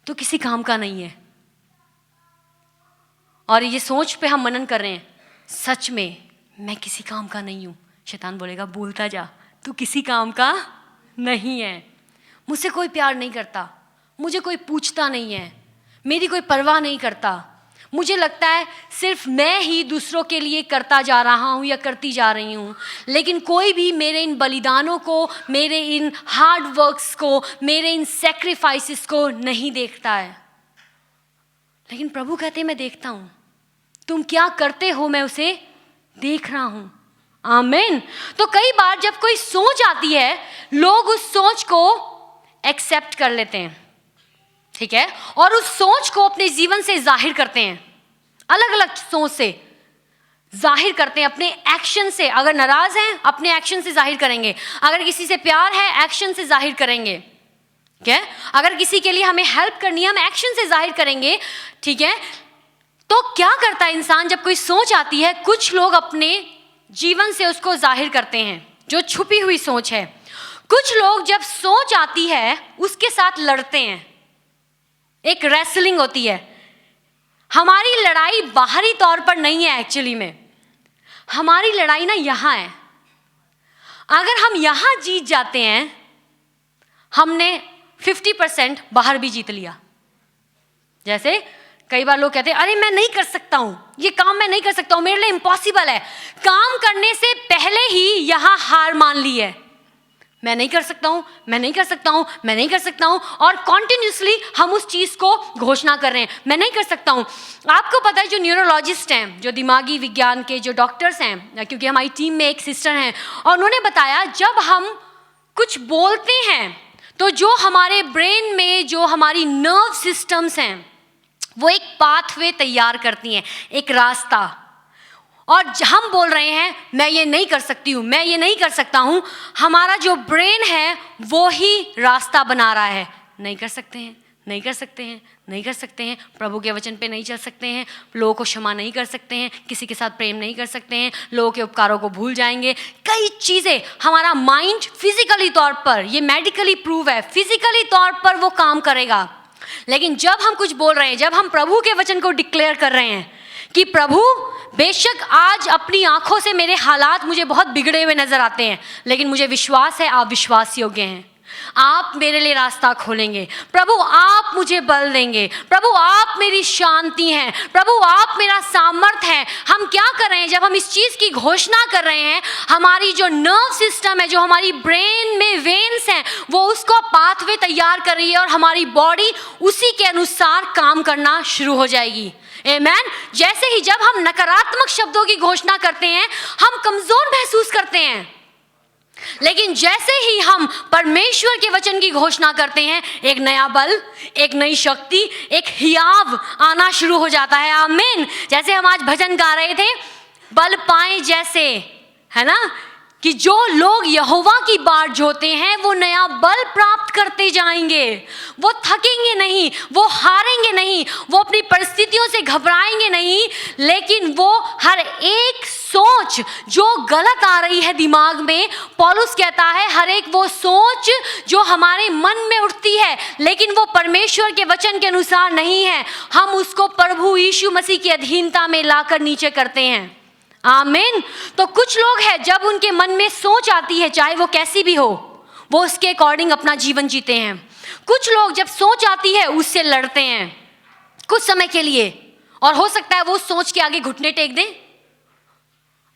तो किसी काम का नहीं है, और ये सोच पे हम मनन कर रहे हैं, सच में मैं किसी काम का नहीं हूं। शैतान बोलेगा बोलता जा, तू किसी काम का नहीं है, मुझसे कोई प्यार नहीं करता, मुझे कोई पूछता नहीं है, मेरी कोई परवाह नहीं करता, मुझे लगता है सिर्फ मैं ही दूसरों के लिए करता जा रहा हूँ या करती जा रही हूँ, लेकिन कोई भी मेरे इन बलिदानों को, मेरे इन हार्ड वर्क्स को, मेरे इन सेक्रीफाइसेस को नहीं देखता है। लेकिन प्रभु कहते हैं मैं देखता हूँ, तुम क्या करते हो मैं उसे देख रहा हूँ। आमीन। तो कई बार जब कोई सोच आती है, लोग उस सोच को एक्सेप्ट कर लेते हैं, ठीक है, और उस सोच को अपने जीवन से जाहिर करते हैं, अलग अलग सोच से जाहिर करते हैं, अपने एक्शन से। अगर नाराज हैं अपने एक्शन से जाहिर करेंगे, अगर किसी से प्यार है एक्शन से जाहिर करेंगे, ठीक है, अगर किसी के लिए हमें हेल्प करनी है हम एक्शन से जाहिर करेंगे, ठीक है। तो क्या करता है इंसान जब कोई सोच आती है, कुछ लोग अपने जीवन से उसको जाहिर करते हैं, जो छुपी हुई सोच है। कुछ लोग जब सोच आती है उसके साथ लड़ते हैं, एक रेसलिंग होती है। हमारी लड़ाई बाहरी तौर पर नहीं है, एक्चुअली में हमारी लड़ाई ना यहाँ है। अगर हम यहाँ जीत जाते हैं, हमने 50% बाहर भी जीत लिया। जैसे कई बार लोग कहते हैं अरे मैं नहीं कर सकता हूँ, ये काम मैं नहीं कर सकता हूँ, मेरे लिए इम्पॉसिबल है। काम करने से पहले ही यहाँ हार मान ली है, मैं नहीं कर सकता हूँ, मैं नहीं कर सकता हूँ, मैं नहीं कर सकता हूँ, और कॉन्टिन्यूसली हम उस चीज़ को घोषणा कर रहे हैं, मैं नहीं कर सकता हूँ। आपको पता है जो न्यूरोलॉजिस्ट हैं, जो दिमागी विज्ञान के जो डॉक्टर्स हैं, क्योंकि हमारी टीम में एक सिस्टर हैं, और उन्होंने बताया जब हम कुछ बोलते हैं तो जो हमारे ब्रेन में जो हमारी नर्व सिस्टम्स हैं वो एक पाथवे तैयार करती हैं, एक रास्ता। और हम बोल रहे हैं मैं ये नहीं कर सकती हूँ, मैं ये नहीं कर सकता हूँ, हमारा जो ब्रेन है वो ही रास्ता बना रहा है, नहीं कर सकते हैं, नहीं कर सकते हैं, नहीं कर सकते हैं, प्रभु के वचन पे नहीं चल सकते हैं, लोगों को क्षमा नहीं कर सकते हैं, किसी के साथ प्रेम नहीं कर सकते हैं, लोगों के उपकारों को भूल जाएंगे। कई चीज़ें हमारा माइंड फिजिकली तौर पर, ये मेडिकली प्रूव है, फिजिकली तौर पर वो काम करेगा। लेकिन जब हम कुछ बोल रहे हैं, जब हम प्रभु के वचन को डिक्लेयर कर रहे हैं कि प्रभु बेशक आज अपनी आंखों से मेरे हालात मुझे बहुत बिगड़े हुए नजर आते हैं, लेकिन मुझे विश्वास है आप विश्वास योग्य हैं, आप मेरे लिए रास्ता खोलेंगे, प्रभु आप मुझे बल देंगे, प्रभु आप मेरी शांति हैं, प्रभु आप मेरा सामर्थ्य हैं। हम क्या कर रहे हैं जब हम इस चीज़ की घोषणा कर रहे हैं? हमारी जो नर्व सिस्टम है, जो हमारी ब्रेन में वेन्स हैं, वो उसको पाथवे तैयार कर रही है और हमारी बॉडी उसी के अनुसार काम करना शुरू हो जाएगी। आमेन। जैसे ही जब हम नकारात्मक शब्दों की घोषणा करते हैं हम कमजोर महसूस करते हैं, लेकिन जैसे ही हम परमेश्वर के वचन की घोषणा करते हैं एक नया बल, एक नई शक्ति, एक हियाव आना शुरू हो जाता है। आमीन। जैसे हम आज भजन गा रहे थे, बल पाए जैसे, है ना, कि जो लोग यहोवा की बाट जोते हैं वो नया बल प्राप्त करते जाएंगे, वो थकेंगे नहीं, वो हारेंगे नहीं, वो अपनी परिस्थितियों से घबराएंगे नहीं, लेकिन वो हर एक सोच जो गलत आ रही है दिमाग में, पौलुस कहता है हर एक वो सोच जो हमारे मन में उठती है लेकिन वो परमेश्वर के वचन के अनुसार नहीं है, हम उसको प्रभु यीशु मसीह की अधीनता में लाकर नीचे करते हैं। आमीन। तो कुछ लोग हैं जब उनके मन में सोच आती है, चाहे वो कैसी भी हो, वो उसके अकॉर्डिंग अपना जीवन जीते हैं। कुछ लोग जब सोच आती है उससे लड़ते हैं कुछ समय के लिए, और हो सकता है वो सोच के आगे घुटने टेक दें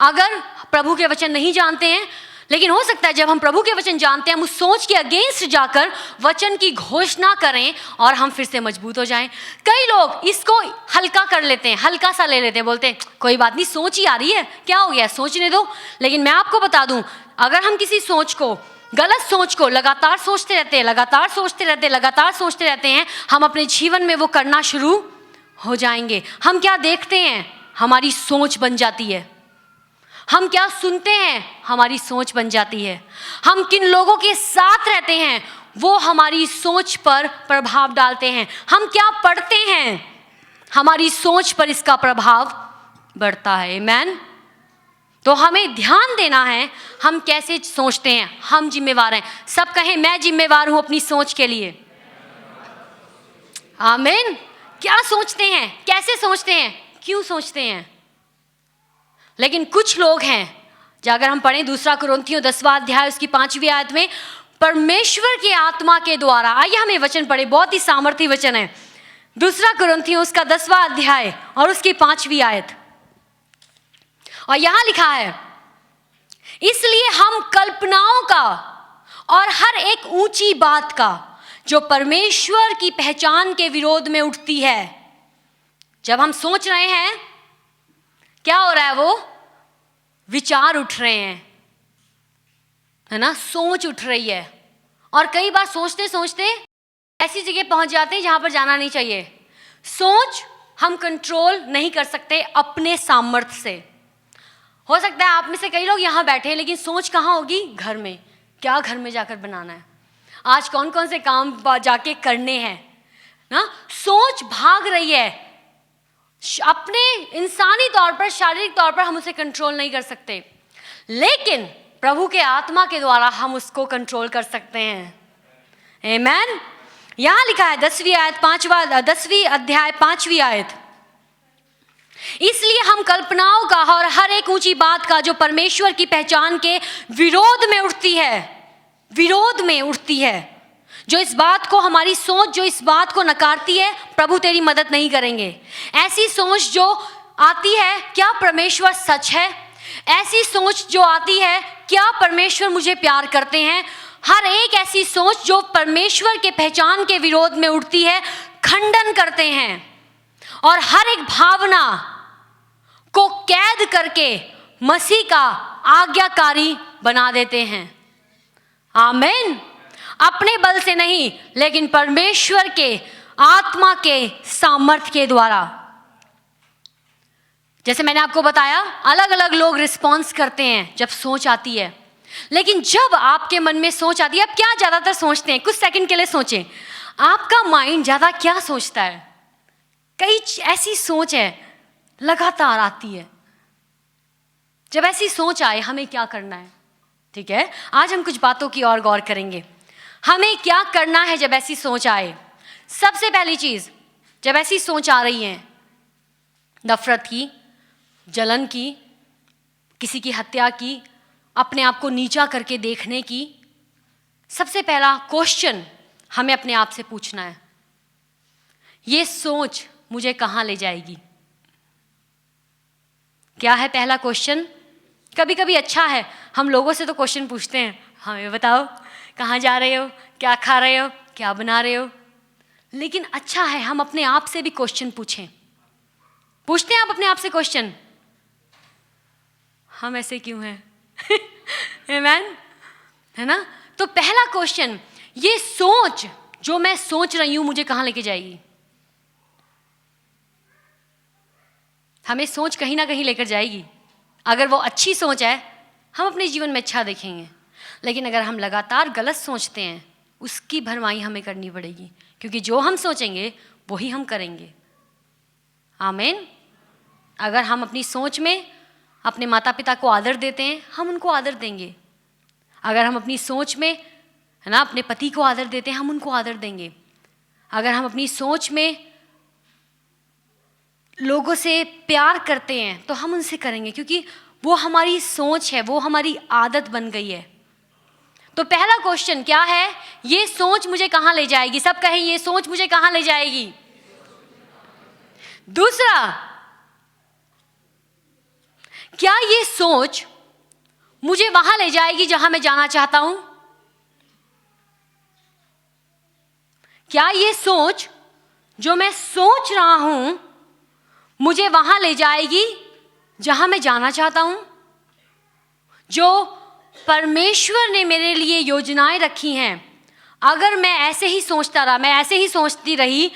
अगर प्रभु के वचन नहीं जानते हैं। लेकिन हो सकता है जब हम प्रभु के वचन जानते हैं हम उस सोच के अगेंस्ट जाकर वचन की घोषणा करें और हम फिर से मजबूत हो जाएं। कई लोग इसको हल्का कर लेते हैं, हल्का सा ले लेते हैं, बोलते हैं कोई बात नहीं, सोच ही आ रही है, क्या हो गया, सोचने दो। लेकिन मैं आपको बता दूं, अगर हम किसी सोच को, गलत सोच को लगातार सोचते रहते हैं, लगातार सोचते रहते हैं, लगातार सोचते रहते हैं, हम अपने जीवन में वो करना शुरू हो जाएंगे। हम क्या देखते हैं, हमारी सोच बन जाती है। हम क्या सुनते हैं, हमारी सोच बन जाती है। हम किन लोगों के साथ रहते हैं वो हमारी सोच पर प्रभाव डालते हैं। हम क्या पढ़ते हैं, हमारी सोच पर इसका प्रभाव बढ़ता है। आमीन। तो हमें ध्यान देना है हम कैसे सोचते हैं। हम जिम्मेवार हैं। सब कहें मैं जिम्मेवार हूं अपनी सोच के लिए। आमीन। क्या सोचते हैं, कैसे सोचते हैं, क्यों सोचते हैं। लेकिन कुछ लोग हैं, अगर हम पढ़ें 2 कुरिन्थियों 10वां अध्याय उसकी 5वीं आयत में, परमेश्वर की आत्मा के द्वारा, आइए हम ये वचन पढ़े, बहुत ही सामर्थी वचन है। 2 कुरिन्थियों उसका 10वां अध्याय और उसकी 5वीं आयत, और यहां लिखा है, इसलिए हम कल्पनाओं का और हर एक ऊंची बात का जो परमेश्वर की पहचान के विरोध में उठती है। जब हम सोच रहे हैं क्या हो रहा है, वो विचार उठ रहे हैं, है ना, सोच उठ रही है। और कई बार सोचते सोचते ऐसी जगह पहुंच जाते हैं जहां पर जाना नहीं चाहिए। सोच हम कंट्रोल नहीं कर सकते अपने सामर्थ्य से। हो सकता है आप में से कई लोग यहां बैठे हैं, लेकिन सोच कहां होगी, घर में। क्या घर में जाकर बनाना है, आज कौन कौन से काम जाके करने हैं ना। सोच भाग रही है अपने इंसानी तौर पर, शारीरिक तौर पर हम उसे कंट्रोल नहीं कर सकते, लेकिन प्रभु के आत्मा के द्वारा हम उसको कंट्रोल कर सकते हैं। आमीन। यहां लिखा है 10वीं आयत 10वीं अध्याय 5वीं आयत, इसलिए हम कल्पनाओं का और हर एक ऊंची बात का जो परमेश्वर की पहचान के विरोध में उठती है, जो इस बात को, हमारी सोच जो इस बात को नकारती है, प्रभु तेरी मदद नहीं करेंगे। ऐसी सोच जो आती है, क्या परमेश्वर सच है, ऐसी सोच जो आती है, क्या परमेश्वर मुझे प्यार करते हैं, हर एक ऐसी सोच जो परमेश्वर के पहचान के विरोध में उठती है, खंडन करते हैं और हर एक भावना को कैद करके मसीह का आज्ञाकारी बना देते हैं। आमीन। अपने बल से नहीं, लेकिन परमेश्वर के आत्मा के सामर्थ्य के द्वारा। जैसे मैंने आपको बताया, अलग अलग लोग रिस्पॉन्स करते हैं जब सोच आती है, लेकिन जब आपके मन में सोच आती है, आप क्या ज्यादातर सोचते हैं, कुछ सेकंड के लिए सोचें, आपका माइंड ज़्यादा क्या सोचता है? कई ऐसी सोच है लगातार आती है। जब ऐसी सोच आए हमें क्या करना है? ठीक है, आज हम कुछ बातों की और गौर करेंगे। हमें क्या करना है जब ऐसी सोच आए? सबसे पहली चीज़, जब ऐसी सोच आ रही है नफरत की, जलन की, किसी की हत्या की, अपने आप को नीचा करके देखने की, सबसे पहला क्वेश्चन हमें अपने आप से पूछना है, ये सोच मुझे कहाँ ले जाएगी? क्या है पहला क्वेश्चन? कभी कभी अच्छा है, हम लोगों से तो क्वेश्चन पूछते हैं, हमें बताओ कहाँ जा रहे हो, क्या खा रहे हो, क्या बना रहे हो। लेकिन अच्छा है हम अपने आप से भी क्वेश्चन पूछें। पूछते हैं आप अपने आप से क्वेश्चन, हम ऐसे क्यों हैं? आमेन, है ना? तो पहला क्वेश्चन, ये सोच जो मैं सोच रही हूं मुझे कहां लेके जाएगी? हमें सोच कहीं ना कहीं लेकर जाएगी। अगर वो अच्छी सोच है हम अपने जीवन में अच्छा देखेंगे, लेकिन अगर हम लगातार गलत सोचते हैं उसकी भरमाई हमें करनी पड़ेगी, क्योंकि जो हम सोचेंगे वही हम करेंगे। आमीन। अगर हम अपनी सोच में अपने माता पिता को आदर देते हैं हम उनको आदर देंगे। अगर हम अपनी सोच में, है ना, अपने पति को आदर देते हैं हम उनको आदर देंगे। अगर हम अपनी सोच में लोगों से प्यार करते हैं तो हम उनसे करेंगे, क्योंकि वो हमारी सोच है, वो हमारी आदत बन गई है। तो पहला क्वेश्चन क्या है? ये सोच मुझे कहाँ ले जाएगी? सब कहें, ये सोच मुझे कहाँ ले जाएगी? दूसरा, क्या ये सोच मुझे वहां ले जाएगी जहां मैं जाना चाहता हूं? क्या ये सोच जो मैं सोच रहा हूं मुझे वहां ले जाएगी जहां मैं जाना चाहता हूं? जो परमेश्वर ने मेरे लिए योजनाएं रखी हैं, अगर मैं ऐसे ही सोचता रहा, मैं ऐसे ही सोचती रही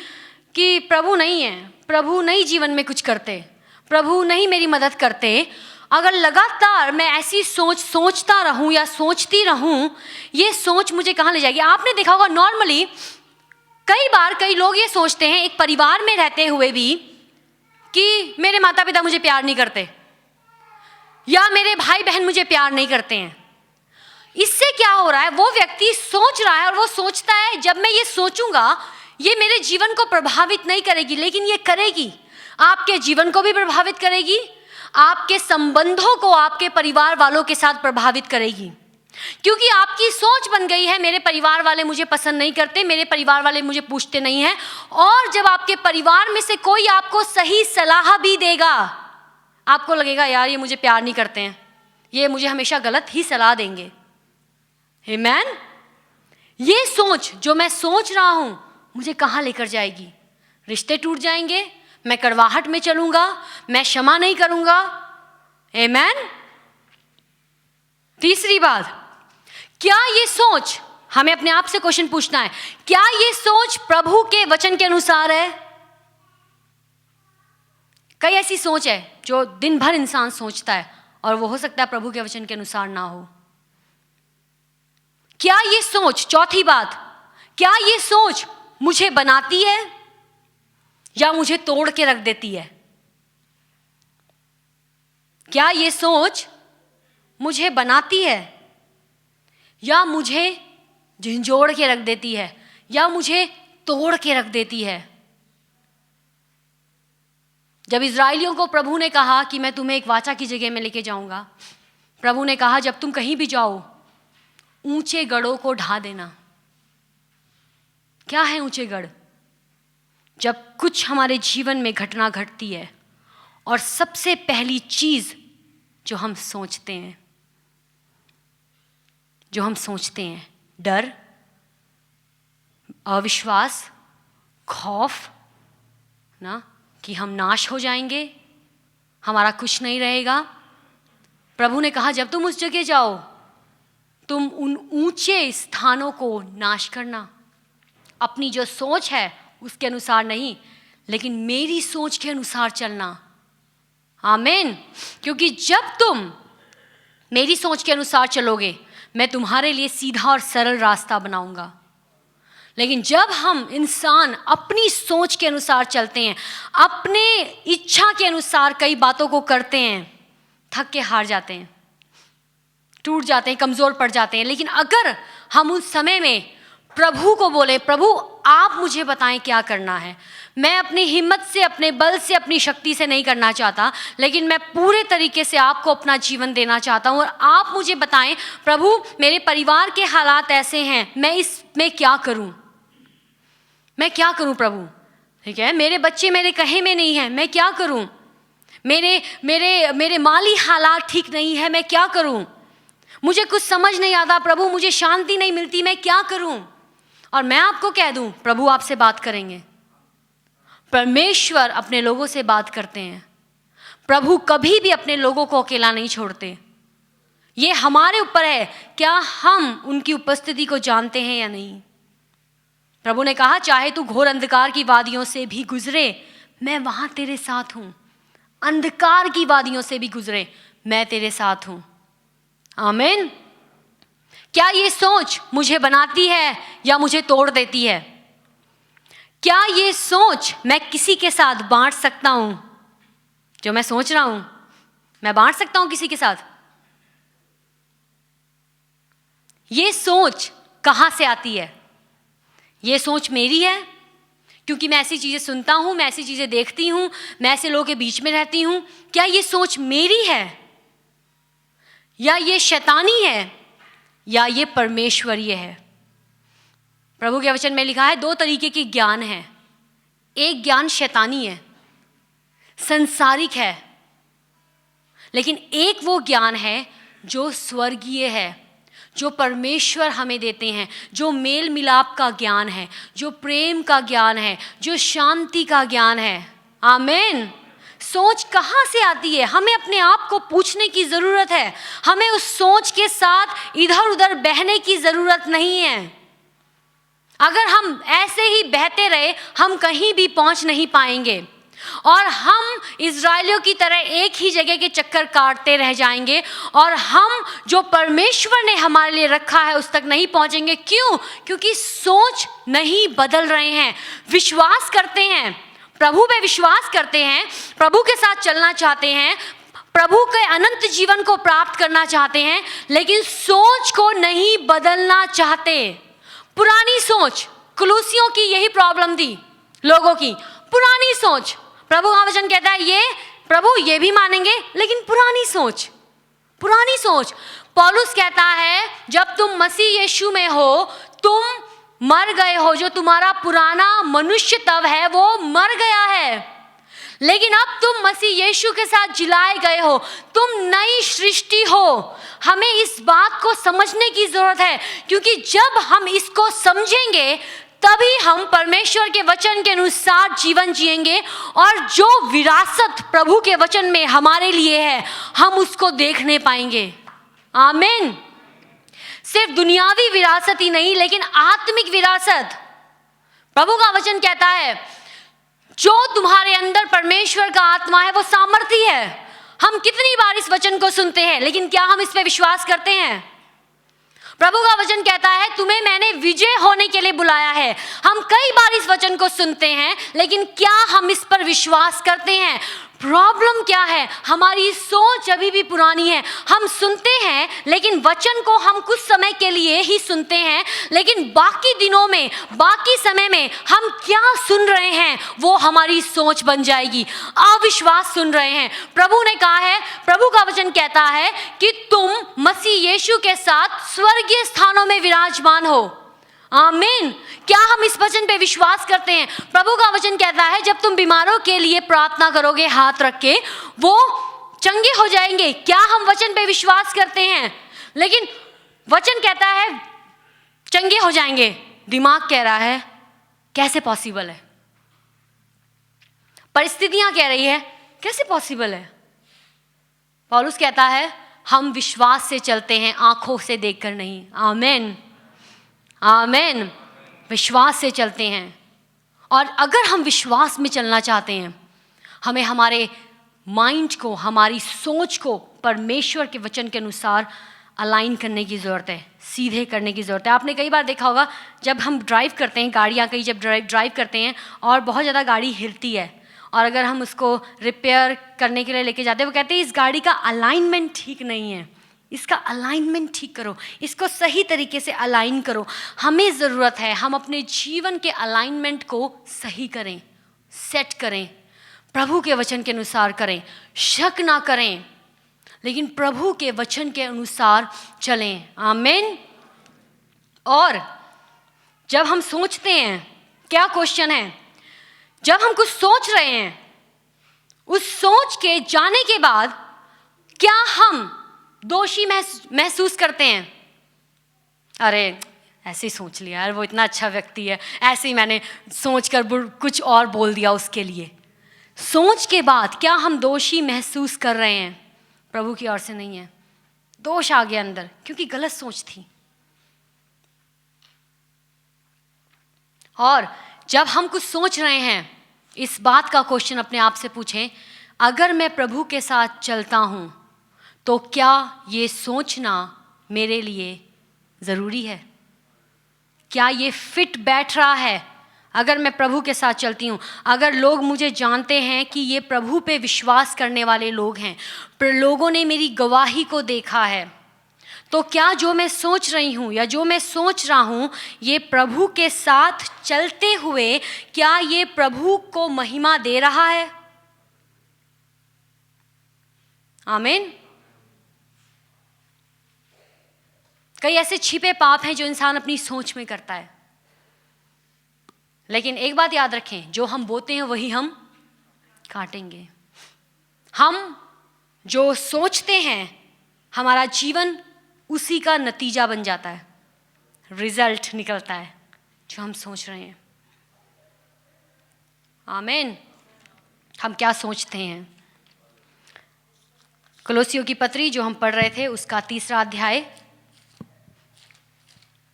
कि प्रभु नहीं है, प्रभु नहीं जीवन में कुछ करते, प्रभु नहीं मेरी मदद करते, अगर लगातार मैं ऐसी सोचता रहूं या सोचती रहूं, ये सोच मुझे कहाँ ले जाएगी? आपने देखा होगा नॉर्मली कई बार कई लोग ये सोचते हैं एक परिवार में रहते हुए भी कि मेरे माता पिता मुझे प्यार नहीं करते या मेरे भाई बहन मुझे प्यार नहीं करते हैं। इससे क्या हो रहा है? वो व्यक्ति सोच रहा है और वो सोचता है जब मैं ये सोचूंगा ये मेरे जीवन को प्रभावित नहीं करेगी, लेकिन ये करेगी। आपके जीवन को भी प्रभावित करेगी, आपके संबंधों को आपके परिवार वालों के साथ प्रभावित करेगी, क्योंकि आपकी सोच बन गई है मेरे परिवार वाले मुझे पसंद नहीं करते, मेरे परिवार वाले मुझे पूछते नहीं हैं। और जब आपके परिवार में से कोई आपको सही सलाह भी देगा, आपको लगेगा यार ये मुझे प्यार नहीं करते हैं, ये मुझे हमेशा गलत ही सलाह देंगे। आमीन। ये सोच जो मैं सोच रहा हूं मुझे कहां लेकर जाएगी? रिश्ते टूट जाएंगे, मैं कड़वाहट में चलूंगा, मैं क्षमा नहीं करूंगा। आमीन। तीसरी बात, क्या ये सोच, हमें अपने आप से क्वेश्चन पूछना है, क्या ये सोच प्रभु के वचन के अनुसार है? कई ऐसी सोच है जो दिन भर इंसान सोचता है और वो हो सकता है प्रभु के वचन के अनुसार ना हो। क्या ये सोच, चौथी बात, क्या ये सोच मुझे बनाती है या मुझे तोड़ के रख देती है? क्या ये सोच मुझे बनाती है या मुझे झंझोड़ के रख देती है या मुझे तोड़ के रख देती है? जब इजराइलियों को प्रभु ने कहा कि मैं तुम्हें एक वाचा की जगह में लेके जाऊंगा, प्रभु ने कहा जब तुम कहीं भी जाओ ऊंचे गढ़ों को ढा देना। क्या है ऊंचे गढ़? जब कुछ हमारे जीवन में घटना घटती है और सबसे पहली चीज जो हम सोचते हैं, डर, अविश्वास, खौफ ना, कि हम नाश हो जाएंगे, हमारा कुछ नहीं रहेगा। प्रभु ने कहा जब तुम उस जगह जाओ तुम उन ऊंचे स्थानों को नाश करना। अपनी जो सोच है उसके अनुसार नहीं, लेकिन मेरी सोच के अनुसार चलना। आमीन। क्योंकि जब तुम मेरी सोच के अनुसार चलोगे मैं तुम्हारे लिए सीधा और सरल रास्ता बनाऊंगा। लेकिन जब हम इंसान अपनी सोच के अनुसार चलते हैं, अपने इच्छा के अनुसार कई बातों को करते हैं, थक के हार जाते हैं, टूट जाते हैं, कमज़ोर पड़ जाते हैं। लेकिन अगर हम उस समय में प्रभु को बोले, प्रभु आप मुझे बताएं क्या करना है, मैं अपनी हिम्मत से, अपने बल से, अपनी शक्ति से नहीं करना चाहता, लेकिन मैं पूरे तरीके से आपको अपना जीवन देना चाहता हूँ, और आप मुझे बताएं प्रभु मेरे परिवार के हालात ऐसे हैं, मैं इसमें क्या करूँ, मैं क्या करूँ प्रभु, ठीक है, मेरे बच्चे मेरे कहे में नहीं हैं, मैं क्या करूँ, मेरे मेरे मेरे माली हालात ठीक नहीं है, मैं क्या करूँ, मुझे कुछ समझ नहीं आता प्रभु, मुझे शांति नहीं मिलती, मैं क्या करूँ। और मैं आपको कह दूँ, प्रभु आपसे बात करेंगे। परमेश्वर अपने लोगों से बात करते हैं। प्रभु कभी भी अपने लोगों को अकेला नहीं छोड़ते। ये हमारे ऊपर है, क्या हम उनकी उपस्थिति को जानते हैं या नहीं। प्रभु ने कहा, चाहे तू घोर अंधकार की वादियों से भी गुजरे, मैं वहां तेरे साथ हूं। अंधकार की वादियों से भी गुजरे, मैं तेरे साथ हूं। आमीन। क्या ये सोच मुझे बनाती है या मुझे तोड़ देती है? क्या ये सोच मैं किसी के साथ बांट सकता हूं? जो मैं सोच रहा हूं, मैं बांट सकता हूं किसी के साथ? ये सोच कहां से आती है? ये सोच मेरी है क्योंकि मैं ऐसी चीजें सुनता हूं, मैं ऐसी चीजें देखती हूं, मैं ऐसे लोगों के बीच में रहती हूं। क्या ये सोच मेरी है या ये शैतानी है या ये परमेश्वरीय है? प्रभु के वचन में लिखा है, दो तरीके के ज्ञान है। एक ज्ञान शैतानी है, संसारिक है, लेकिन एक वो ज्ञान है जो स्वर्गीय है, जो परमेश्वर हमें देते हैं, जो मेल मिलाप का ज्ञान है, जो प्रेम का ज्ञान है, जो शांति का ज्ञान है। आमीन। सोच कहाँ से आती है? हमें अपने आप को पूछने की ज़रूरत है। हमें उस सोच के साथ इधर उधर बहने की ज़रूरत नहीं है। अगर हम ऐसे ही बहते रहे, हम कहीं भी पहुंच नहीं पाएंगे और हम इज़राइलियों की तरह एक ही जगह के चक्कर काटते रह जाएंगे और हम जो परमेश्वर ने हमारे लिए रखा है उस तक नहीं पहुंचेंगे। क्यों? क्योंकि सोच नहीं बदल रहे हैं। विश्वास करते हैं, प्रभु पे विश्वास करते हैं, प्रभु के साथ चलना चाहते हैं, प्रभु के अनंत जीवन को प्राप्त करना चाहते हैं, लेकिन सोच को नहीं बदलना चाहते। पुरानी सोच, कुलूसियों की यही प्रॉब्लम थी लोगों की, पुरानी सोच। प्रभु का वचन कहता है, ये प्रभु ये भी मानेंगे, लेकिन पुरानी सोच, पुरानी सोच। पौलुस कहता है, जब तुम मसीह यीशु में हो, तुम मर गए हो, जो तुम्हारा पुराना मनुष्य तब है वो मर गया है, लेकिन अब तुम मसीह यीशु के साथ जिलाए गए हो, तुम नई सृष्टि हो। हमें इस बात को समझने की जरूरत है, क्योंकि जब हम इसको समझेंगे तभी हम परमेश्वर के वचन के अनुसार जीवन जिएंगे और जो विरासत प्रभु के वचन में हमारे लिए है, हम उसको देखने पाएंगे। आमीन। सिर्फ दुनियावी विरासत ही नहीं, लेकिन आत्मिक विरासत। प्रभु का वचन कहता है, जो तुम्हारे अंदर परमेश्वर का आत्मा है वो सामर्थी है। हम कितनी बार इस वचन को सुनते हैं, लेकिन क्या हम इस पे विश्वास करते हैं? प्रभु का वचन कहता है, तुम्हें मैंने विजय होने के लिए बुलाया है। हम कई बार इस वचन को सुनते हैं, लेकिन क्या हम इस पर विश्वास करते हैं? प्रॉब्लम क्या है? हमारी सोच अभी भी पुरानी है। हम सुनते हैं, लेकिन वचन को हम कुछ समय के लिए ही सुनते हैं, लेकिन बाकी दिनों में, बाकी समय में हम क्या सुन रहे हैं वो हमारी सोच बन जाएगी। अविश्वास सुन रहे हैं। प्रभु ने कहा है, प्रभु का वचन कहता है कि तुम मसीह यीशु के साथ स्वर्गीय स्थानों में विराजमान हो। आमीन। क्या हम इस वचन पे विश्वास करते हैं? प्रभु का वचन कहता है, जब तुम बीमारों के लिए प्रार्थना करोगे हाथ रख के, वो चंगे हो जाएंगे। क्या हम वचन पे विश्वास करते हैं? लेकिन वचन कहता है चंगे हो जाएंगे, दिमाग कह रहा है कैसे पॉसिबल है? परिस्थितियां कह रही है कैसे पॉसिबल है? पौलुस कहता है, हम विश्वास से चलते हैं, आंखों से देखकर नहीं। आमीन। आमीन। विश्वास से चलते हैं। और अगर हम विश्वास में चलना चाहते हैं, हमें हमारे माइंड को, हमारी सोच को परमेश्वर के वचन के अनुसार अलाइन करने की ज़रूरत है, सीधे करने की ज़रूरत है। आपने कई बार देखा होगा जब हम ड्राइव करते हैं, गाड़ियाँ कहीं जब ड्राइव करते हैं और बहुत ज़्यादा गाड़ी हिलती है, और अगर हम उसको रिपेयर करने के लिए लेके जाते हैं, वो कहते हैं इस गाड़ी का अलाइनमेंट ठीक नहीं है, इसका अलाइनमेंट ठीक करो, इसको सही तरीके से अलाइन करो। हमें ज़रूरत है हम अपने जीवन के अलाइनमेंट को सही करें, सेट करें, प्रभु के वचन के अनुसार करें, शक ना करें, लेकिन प्रभु के वचन के अनुसार चलें। आमीन। और जब हम सोचते हैं, क्या क्वेश्चन है, जब हम कुछ सोच रहे हैं, उस सोच के जाने के बाद क्या हम दोषी महसूस करते हैं? अरे ऐसे ही सोच लिया यार, वो इतना अच्छा व्यक्ति है, ऐसे ही मैंने सोचकर कुछ और बोल दिया उसके लिए। सोच के बाद क्या हम दोषी महसूस कर रहे हैं? प्रभु की ओर से नहीं है, दोष आ गया अंदर क्योंकि गलत सोच थी। और जब हम कुछ सोच रहे हैं, इस बात का क्वेश्चन अपने आप से पूछें, अगर मैं प्रभु के साथ चलता हूं तो क्या ये सोचना मेरे लिए ज़रूरी है? क्या ये फिट बैठ रहा है? अगर मैं प्रभु के साथ चलती हूँ, अगर लोग मुझे जानते हैं कि ये प्रभु पे विश्वास करने वाले लोग हैं, पर लोगों ने मेरी गवाही को देखा है, तो क्या जो मैं सोच रही हूँ या जो मैं सोच रहा हूँ, ये प्रभु के साथ चलते हुए क्या ये प्रभु को महिमा दे रहा है? आमीन। कई ऐसे छिपे पाप हैं जो इंसान अपनी सोच में करता है, लेकिन एक बात याद रखें, जो हम बोते हैं वही हम काटेंगे। हम जो सोचते हैं, हमारा जीवन उसी का नतीजा बन जाता है, रिजल्ट निकलता है जो हम सोच रहे हैं। आमीन। हम क्या सोचते हैं? कुलोसियों की पत्री जो हम पढ़ रहे थे, उसका 3 अध्याय,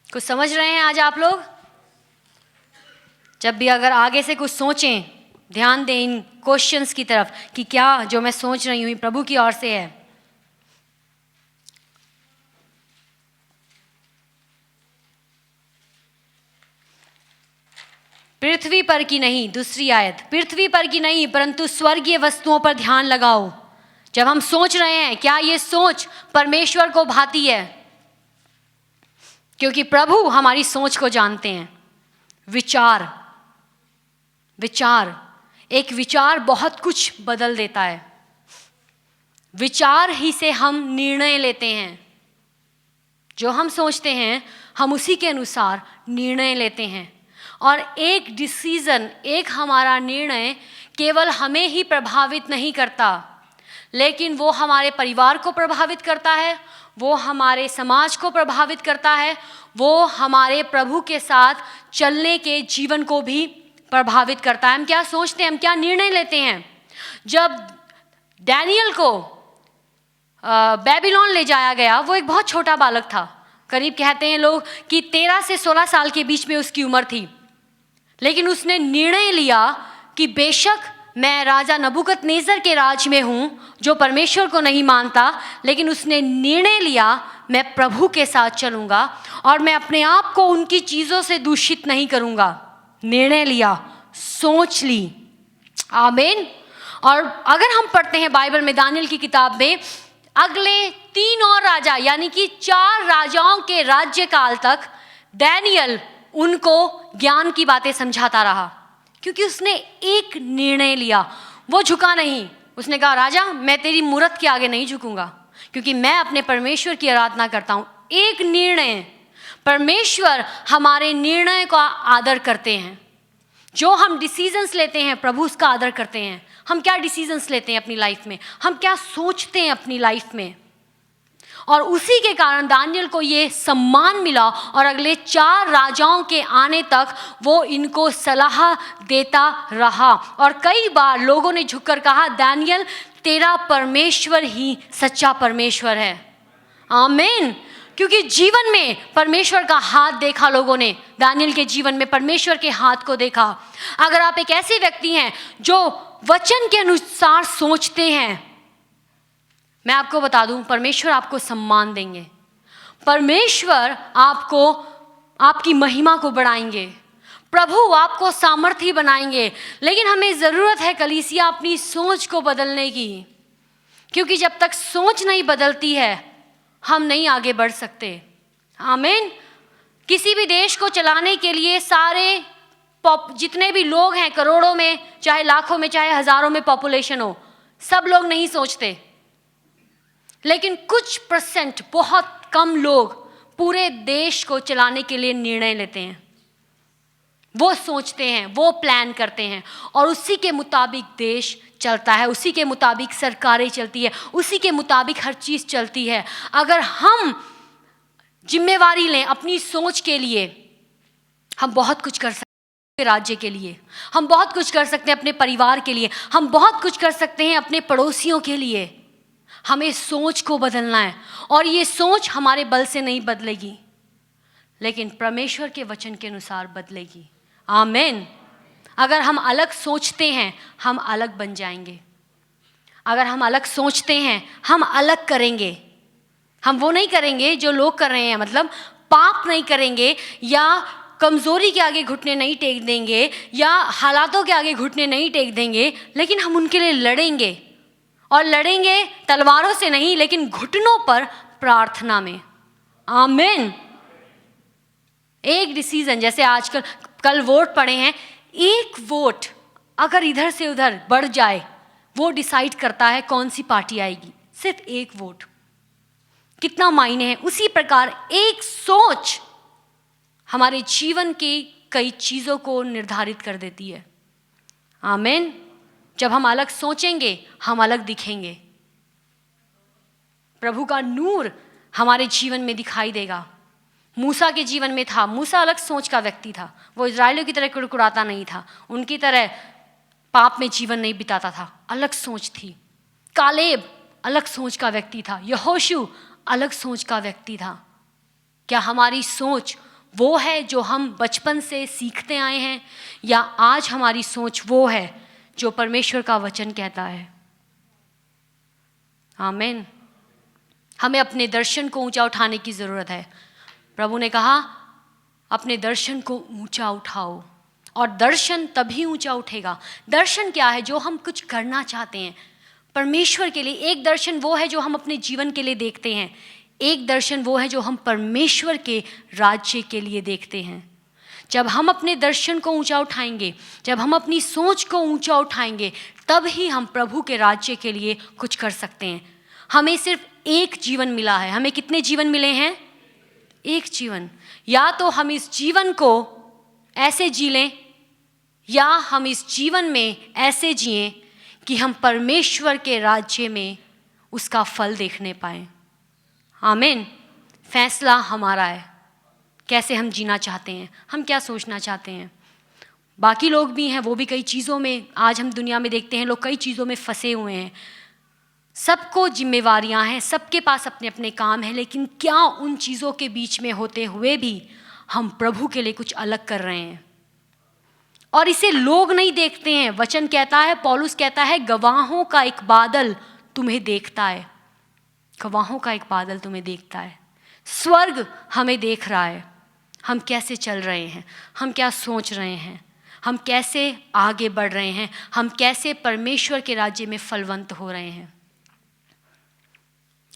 कुछ समझ रहे हैं आज आप लोग? जब भी अगर आगे से कुछ सोचें, ध्यान दें इन क्वेश्चंस की तरफ कि क्या जो मैं सोच रही हूँ प्रभु की ओर से है। पृथ्वी पर की नहीं, दूसरी आयत, पृथ्वी पर की नहीं परंतु स्वर्गीय वस्तुओं पर ध्यान लगाओ। जब हम सोच रहे हैं, क्या ये सोच परमेश्वर को भाती है? क्योंकि प्रभु हमारी सोच को जानते हैं। एक विचार बहुत कुछ बदल देता है। विचार ही से हम निर्णय लेते हैं। जो हम सोचते हैं, हम उसी के अनुसार निर्णय लेते हैं। और एक डिसीजन, एक हमारा निर्णय केवल हमें ही प्रभावित नहीं करता, लेकिन वो हमारे परिवार को प्रभावित करता है, वो हमारे समाज को प्रभावित करता है, वो हमारे प्रभु के साथ चलने के जीवन को भी प्रभावित करता है। हम क्या सोचते हैं, हम क्या निर्णय लेते हैं। जब डैनियल को बेबीलोन ले जाया गया, वो एक बहुत छोटा बालक था, करीब कहते हैं लोग कि 13 से 16 साल के बीच में उसकी उम्र थी, लेकिन उसने निर्णय लिया कि बेशक मैं राजा नबूकदनेस्सर के राज में हूँ जो परमेश्वर को नहीं मानता, लेकिन उसने निर्णय लिया मैं प्रभु के साथ चलूँगा और मैं अपने आप को उनकी चीज़ों से दूषित नहीं करूँगा। निर्णय लिया, सोच ली। आमीन। और अगर हम पढ़ते हैं बाइबल में, दानियल की किताब में, अगले 3 और राजा यानी कि 4 राजाओं के राज्यकाल तक डैनियल उनको ज्ञान की बातें समझाता रहा, क्योंकि उसने एक निर्णय लिया। वो झुका नहीं, उसने कहा राजा मैं तेरी मूरत के आगे नहीं झुकूंगा, क्योंकि मैं अपने परमेश्वर की आराधना करता हूँ। एक निर्णय। परमेश्वर हमारे निर्णय का आदर करते हैं। जो हम डिसीजंस लेते हैं, प्रभु उसका आदर करते हैं। हम क्या डिसीजंस लेते हैं अपनी लाइफ में, हम क्या सोचते हैं अपनी लाइफ में, और उसी के कारण दानियल को ये सम्मान मिला और अगले 4 राजाओं के आने तक वो इनको सलाह देता रहा। और कई बार लोगों ने झुककर कहा दानियल तेरा परमेश्वर ही सच्चा परमेश्वर है। आमीन। क्योंकि जीवन में परमेश्वर का हाथ देखा लोगों ने, दानियल के जीवन में परमेश्वर के हाथ को देखा। अगर आप एक ऐसे व्यक्ति हैं जो वचन के अनुसार सोचते हैं, मैं आपको बता दूं परमेश्वर आपको सम्मान देंगे। परमेश्वर आपको, आपकी महिमा को बढ़ाएंगे, प्रभु आपको सामर्थी बनाएंगे। लेकिन हमें ज़रूरत है कलीसिया अपनी सोच को बदलने की, क्योंकि जब तक सोच नहीं बदलती है हम नहीं आगे बढ़ सकते। आमीन। किसी भी देश को चलाने के लिए सारे जितने भी लोग हैं, करोड़ों में, चाहे लाखों में, चाहे हजारों में पॉपुलेशन हो, सब लोग नहीं सोचते, लेकिन कुछ परसेंट, बहुत कम लोग पूरे देश को चलाने के लिए निर्णय लेते हैं। वो सोचते हैं, वो प्लान करते हैं और उसी के मुताबिक देश चलता है, उसी के मुताबिक सरकारें चलती है, उसी के मुताबिक हर चीज़ चलती है। अगर हम जिम्मेवारी लें अपनी सोच के लिए, हम बहुत कुछ कर सकते हैं राज्य के लिए, हम बहुत कुछ कर सकते हैं अपने परिवार के लिए, हम बहुत कुछ कर सकते हैं अपने पड़ोसियों के लिए। हमें सोच को बदलना है और ये सोच हमारे बल से नहीं बदलेगी, लेकिन परमेश्वर के वचन के अनुसार बदलेगी। आमीन। अगर हम अलग सोचते हैं हम अलग बन जाएंगे। अगर हम अलग सोचते हैं हम अलग करेंगे। हम वो नहीं करेंगे जो लोग कर रहे हैं, मतलब पाप नहीं करेंगे या कमज़ोरी के आगे घुटने नहीं टेक देंगे या हालातों के आगे घुटने नहीं टेक देंगे, लेकिन हम उनके लिए लड़ेंगे। और लड़ेंगे तलवारों से नहीं, लेकिन घुटनों पर प्रार्थना में। आमीन। एक डिसीजन, जैसे आजकल कल वोट पड़े हैं, एक वोट अगर इधर से उधर बढ़ जाए वो डिसाइड करता है कौन सी पार्टी आएगी। सिर्फ एक वोट कितना मायने है। उसी प्रकार एक सोच हमारे जीवन की कई चीज़ों को निर्धारित कर देती है। आमीन। जब हम अलग सोचेंगे हम अलग दिखेंगे, प्रभु का नूर हमारे जीवन में दिखाई देगा। मूसा के जीवन में था, मूसा अलग सोच का व्यक्ति था, वो इजरायलियों की तरह कुड़कुड़ाता नहीं था, उनकी तरह पाप में जीवन नहीं बिताता था, अलग सोच थी। कालेब अलग सोच का व्यक्ति था, यहोशू अलग सोच का व्यक्ति था। क्या हमारी सोच वो है जो हम बचपन से सीखते आए हैं, या आज हमारी सोच वो है जो परमेश्वर का वचन कहता है? आमीन। हमें अपने दर्शन को ऊंचा उठाने की ज़रूरत है। प्रभु ने कहा अपने दर्शन को ऊंचा उठाओ, और दर्शन तभी ऊंचा उठेगा। दर्शन क्या है? जो हम कुछ करना चाहते हैं परमेश्वर के लिए। एक दर्शन वो है जो हम अपने जीवन के लिए देखते हैं, एक दर्शन वो है जो हम परमेश्वर के राज्य के लिए देखते हैं। जब हम अपने दर्शन को ऊंचा उठाएंगे, जब हम अपनी सोच को ऊंचा उठाएंगे, तब ही हम प्रभु के राज्य के लिए कुछ कर सकते हैं। हमें सिर्फ एक जीवन मिला है। हमें कितने जीवन मिले हैं? एक जीवन। या तो हम इस जीवन को ऐसे जी लें, या हम इस जीवन में ऐसे जिएं कि हम परमेश्वर के राज्य में उसका फल देखने पाएं। आमीन। फैसला हमारा है, कैसे हम जीना चाहते हैं, हम क्या सोचना चाहते हैं। बाकी लोग भी हैं, वो भी कई चीज़ों में, आज हम दुनिया में देखते हैं लोग कई चीज़ों में फंसे हुए हैं। सबको जिम्मेवारियां हैं, सबके पास अपने अपने काम हैं, लेकिन क्या उन चीज़ों के बीच में होते हुए भी हम प्रभु के लिए कुछ अलग कर रहे हैं? और इसे लोग नहीं देखते हैं। वचन कहता है, पौलुस कहता है, गवाहों का एक बादल तुम्हें देखता है। गवाहों का एक बादल तुम्हें देखता है। स्वर्ग हमें देख रहा है, हम कैसे चल रहे हैं, हम क्या सोच रहे हैं, हम कैसे आगे बढ़ रहे हैं, हम कैसे परमेश्वर के राज्य में फलवंत हो रहे हैं।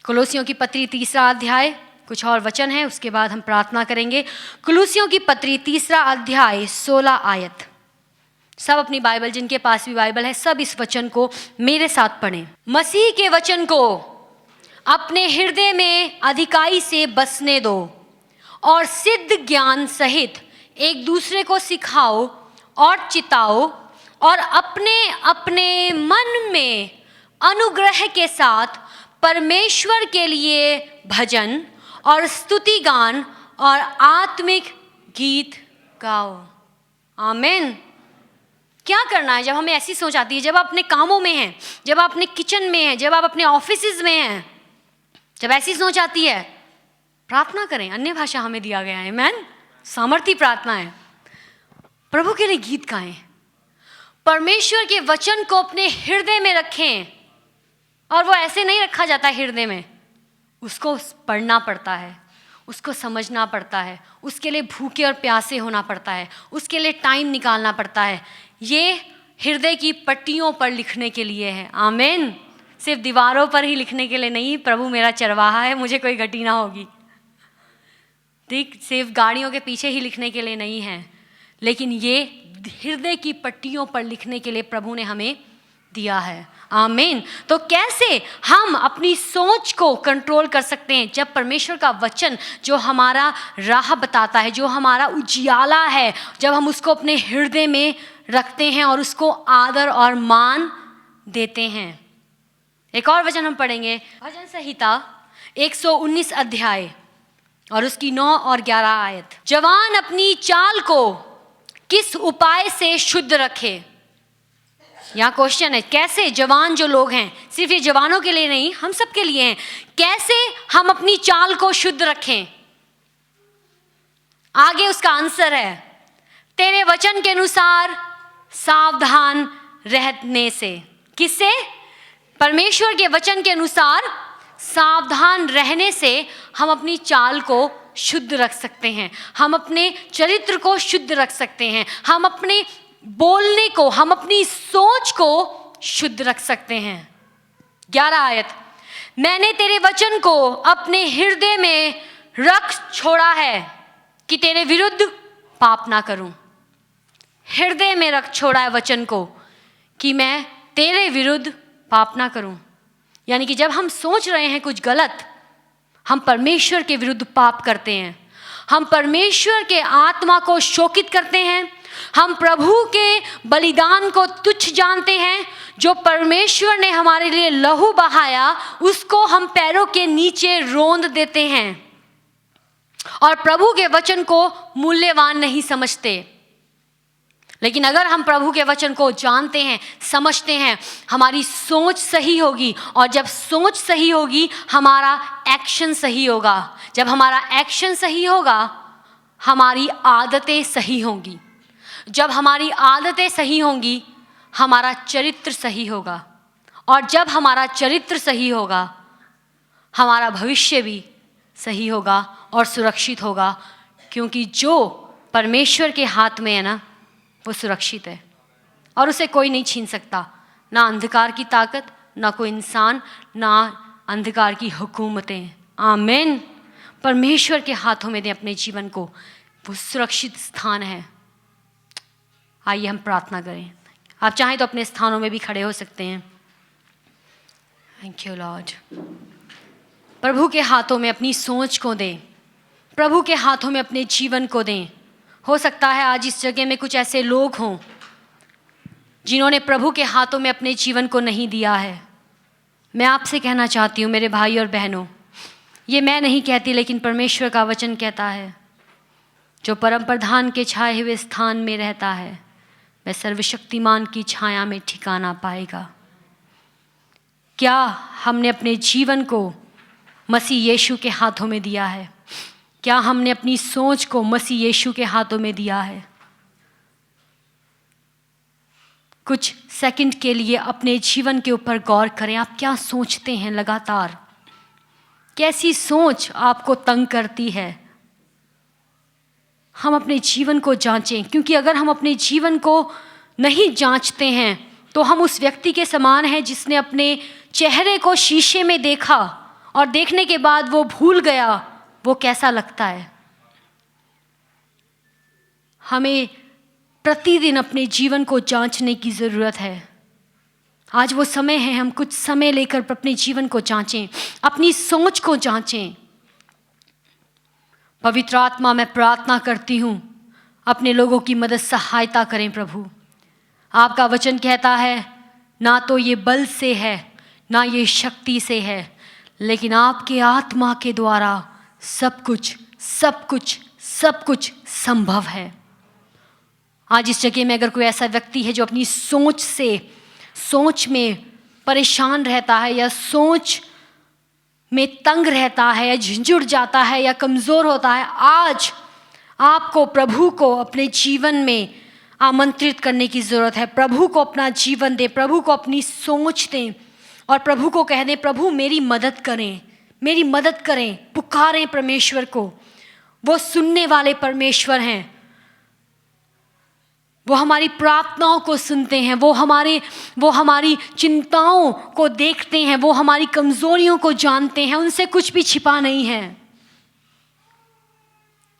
कुलुसियों की पत्री 3 अध्याय, कुछ और वचन है, उसके बाद हम प्रार्थना करेंगे। कुलुसियों की पत्री 3 अध्याय 16 आयत। सब अपनी बाइबल, जिनके पास भी बाइबल है, सब इस वचन को मेरे साथ पढ़ें। मसीह के वचन को अपने हृदय में अधिकाई से बसने दो और सिद्ध ज्ञान सहित एक दूसरे को सिखाओ और चिताओ, और अपने अपने मन में अनुग्रह के साथ परमेश्वर के लिए भजन और स्तुति गान और आत्मिक गीत गाओ। आमीन। क्या करना है जब हमें ऐसी सोच आती है? जब आप अपने कामों में हैं, जब आप अपने किचन में हैं, जब आप अपने ऑफिस में हैं, जब ऐसी सोच आती है, प्रार्थना करें। अन्य भाषा हमें दिया गया है, आमीन, सामर्थी प्रार्थना है। प्रभु के लिए गीत गाएं, परमेश्वर के वचन को अपने हृदय में रखें। और वो ऐसे नहीं रखा जाता हृदय में, उसको पढ़ना पड़ता है, उसको समझना पड़ता है, उसके लिए भूखे और प्यासे होना पड़ता है, उसके लिए टाइम निकालना पड़ता है। ये हृदय की पट्टियों पर लिखने के लिए है। आमीन। सिर्फ दीवारों पर ही लिखने के लिए नहीं, प्रभु मेरा चरवाहा है, मुझे कोई गति ना होगी। ठीक, सिर्फ गाड़ियों के पीछे ही लिखने के लिए नहीं है, लेकिन ये हृदय की पट्टियों पर लिखने के लिए प्रभु ने हमें दिया है। आमीन। तो कैसे हम अपनी सोच को कंट्रोल कर सकते हैं? जब परमेश्वर का वचन जो हमारा राह बताता है, जो हमारा उजियाला है, जब हम उसको अपने हृदय में रखते हैं और उसको आदर और मान देते हैं। एक और वचन हम पढ़ेंगे, भजन संहिता 119 अध्याय और उसकी 9 और 11 आयत। जवान अपनी चाल को किस उपाय से शुद्ध रखे? यहाँ क्वेश्चन है, कैसे जवान जो लोग हैं, सिर्फ ये जवानों के लिए नहीं, हम सब के लिए हैं, कैसे हम अपनी चाल को शुद्ध रखें? आगे उसका आंसर है, तेरे वचन के अनुसार सावधान रहने से। किससे? परमेश्वर के वचन के अनुसार सावधान रहने से हम अपनी चाल को शुद्ध रख सकते हैं, हम अपने चरित्र को शुद्ध रख सकते हैं, हम अपने बोलने को, हम अपनी सोच को शुद्ध रख सकते हैं। 11 आयत, मैंने तेरे वचन को अपने हृदय में रख छोड़ा है कि तेरे विरुद्ध पाप ना करूं। हृदय में रख छोड़ा है वचन को कि मैं तेरे विरुद्ध पाप ना करूं। यानी कि जब हम सोच रहे हैं कुछ गलत, हम परमेश्वर के विरुद्ध पाप करते हैं, हम परमेश्वर के आत्मा को शोकित करते हैं, हम प्रभु के बलिदान को तुच्छ जानते हैं। जो परमेश्वर ने हमारे लिए लहू बहाया, उसको हम पैरों के नीचे रोंद देते हैं और प्रभु के वचन को मूल्यवान नहीं समझते। लेकिन अगर हम प्रभु के वचन को जानते हैं, समझते हैं, हमारी सोच सही होगी, और जब सोच सही होगी हमारा एक्शन सही होगा। जब हमारा एक्शन सही होगा हमारी आदतें सही होंगी। जब हमारी आदतें सही होंगी हमारा चरित्र सही होगा, और जब हमारा चरित्र सही होगा हमारा भविष्य भी सही होगा और सुरक्षित होगा। क्योंकि जो परमेश्वर के हाथ में है ना, वो सुरक्षित है और उसे कोई नहीं छीन सकता। ना अंधकार की ताकत, ना कोई इंसान, ना अंधकार की हुकूमतें। आमीन। परमेश्वर के हाथों में दें अपने जीवन को, वो सुरक्षित स्थान है। आइए हम प्रार्थना करें। आप चाहें तो अपने स्थानों में भी खड़े हो सकते हैं। Thank you Lord. प्रभु के हाथों में अपनी सोच को दें, प्रभु के हाथों में अपने जीवन को दें। हो सकता है आज इस जगह में कुछ ऐसे लोग हों जिन्होंने प्रभु के हाथों में अपने जीवन को नहीं दिया है। मैं आपसे कहना चाहती हूँ मेरे भाई और बहनों, ये मैं नहीं कहती लेकिन परमेश्वर का वचन कहता है, जो परम प्रधान के छाए हुए स्थान में रहता है वह सर्वशक्तिमान की छाया में ठिकाना पाएगा। क्या हमने अपने जीवन को मसीह यीशु के हाथों में दिया है? क्या हमने अपनी सोच को मसीह यीशु के हाथों में दिया है? कुछ सेकंड के लिए अपने जीवन के ऊपर गौर करें। आप क्या सोचते हैं लगातार? कैसी सोच आपको तंग करती है? हम अपने जीवन को जांचें, क्योंकि अगर हम अपने जीवन को नहीं जांचते हैं तो हम उस व्यक्ति के समान हैं जिसने अपने चेहरे को शीशे में देखा और देखने के बाद वो भूल गया वो कैसा लगता है। हमें प्रतिदिन अपने जीवन को जांचने की ज़रूरत है। आज वो समय है, हम कुछ समय लेकर अपने जीवन को जांचें, अपनी सोच को जांचें। पवित्र आत्मा, मैं प्रार्थना करती हूँ अपने लोगों की मदद सहायता करें प्रभु। आपका वचन कहता है ना तो ये बल से है ना ये शक्ति से है, लेकिन आपके आत्मा के द्वारा सब कुछ सब कुछ सब कुछ संभव है। आज इस जगह में अगर कोई ऐसा व्यक्ति है जो अपनी सोच में परेशान रहता है या सोच में तंग रहता है या झुंझुड़ जाता है या कमज़ोर होता है, आज आपको प्रभु को अपने जीवन में आमंत्रित करने की ज़रूरत है। प्रभु को अपना जीवन दें, प्रभु को अपनी सोच दें और प्रभु को कह दें, प्रभु मेरी मदद करें, मेरी मदद करें, पुकारें परमेश्वर को। वो सुनने वाले परमेश्वर हैं, वो हमारी प्रार्थनाओं को सुनते हैं, वो हमारी चिंताओं को देखते हैं, वो हमारी कमजोरियों को जानते हैं, उनसे कुछ भी छिपा नहीं है।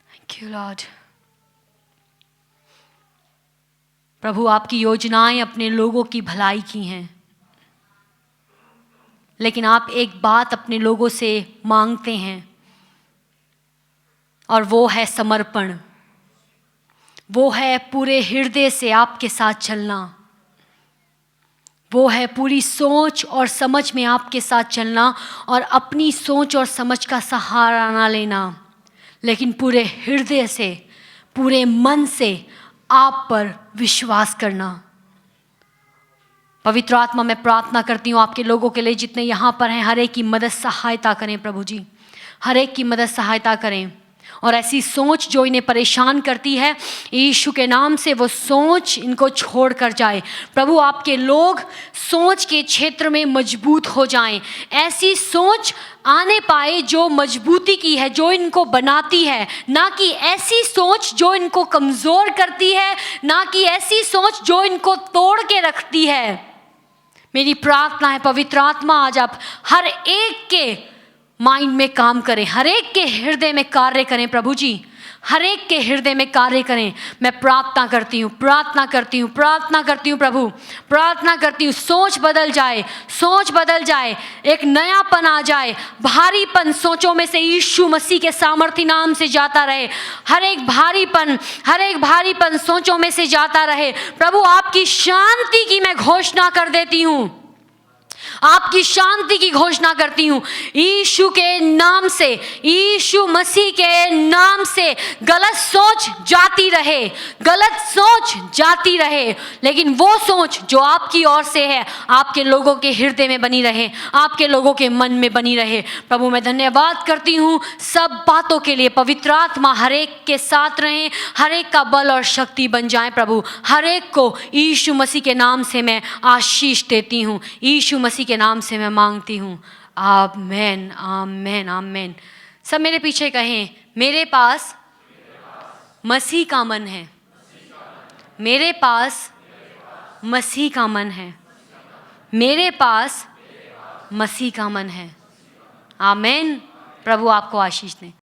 Thank you Lord. प्रभु, आपकी योजनाएं अपने लोगों की भलाई की हैं, लेकिन आप एक बात अपने लोगों से मांगते हैं, और वो है समर्पण। वो है पूरे हृदय से आपके साथ चलना। वो है पूरी सोच और समझ में आपके साथ चलना, और अपनी सोच और समझ का सहारा ना लेना, लेकिन पूरे हृदय से, पूरे मन से आप पर विश्वास करना। पवित्र आत्मा, मैं प्रार्थना करती हूँ आपके लोगों के लिए जितने यहाँ पर हैं, हर एक की मदद सहायता करें प्रभु जी, हर एक की मदद सहायता करें। और ऐसी सोच जो इन्हें परेशान करती है, यीशु के नाम से वो सोच इनको छोड़ कर जाए। प्रभु, आपके लोग सोच के क्षेत्र में मजबूत हो जाएं, ऐसी सोच आने पाए जो मजबूती की है, जो इनको बनाती है, ना कि ऐसी सोच जो इनको कमज़ोर करती है, ना कि ऐसी सोच जो इनको तोड़ के रखती है। मेरी प्रार्थना है पवित्र आत्मा, आज आप हर एक के माइंड में काम करें, हर एक के हृदय में कार्य करें प्रभु जी, हर एक के हृदय में कार्य करें। मैं प्रार्थना करती हूँ प्रभु, प्रार्थना करती हूँ, सोच बदल जाए, सोच बदल जाए, एक नयापन आ जाए। भारीपन सोचों में से यीशु मसीह के सामर्थी नाम से जाता रहे। हर एक भारीपन सोचों में से जाता रहे। प्रभु, आपकी शांति की मैं घोषणा कर देती हूँ, आपकी शांति की घोषणा करती हूँ यीशु के नाम से, यीशु मसीह के नाम से। गलत सोच जाती रहे, गलत सोच जाती रहे, लेकिन वो सोच जो आपकी ओर से है आपके लोगों के हृदय में बनी रहे, आपके लोगों के मन में बनी रहे। प्रभु, मैं धन्यवाद करती हूँ सब बातों के लिए। पवित्र आत्मा हर एक के साथ रहें, हर एक का बल और शक्ति बन जाए प्रभु। हर एक को यीशु मसीह के नाम से मैं आशीष देती हूँ, यीशु मसीह के नाम से मैं मांगती हूँ। आमेन, आमेन, आमेन। सब मेरे पीछे कहें, मेरे पास मसीह का मन है, मेरे पास मसीह का मन है, मेरे पास मसीह का मन है। आमेन। प्रभु आपको आशीष दें।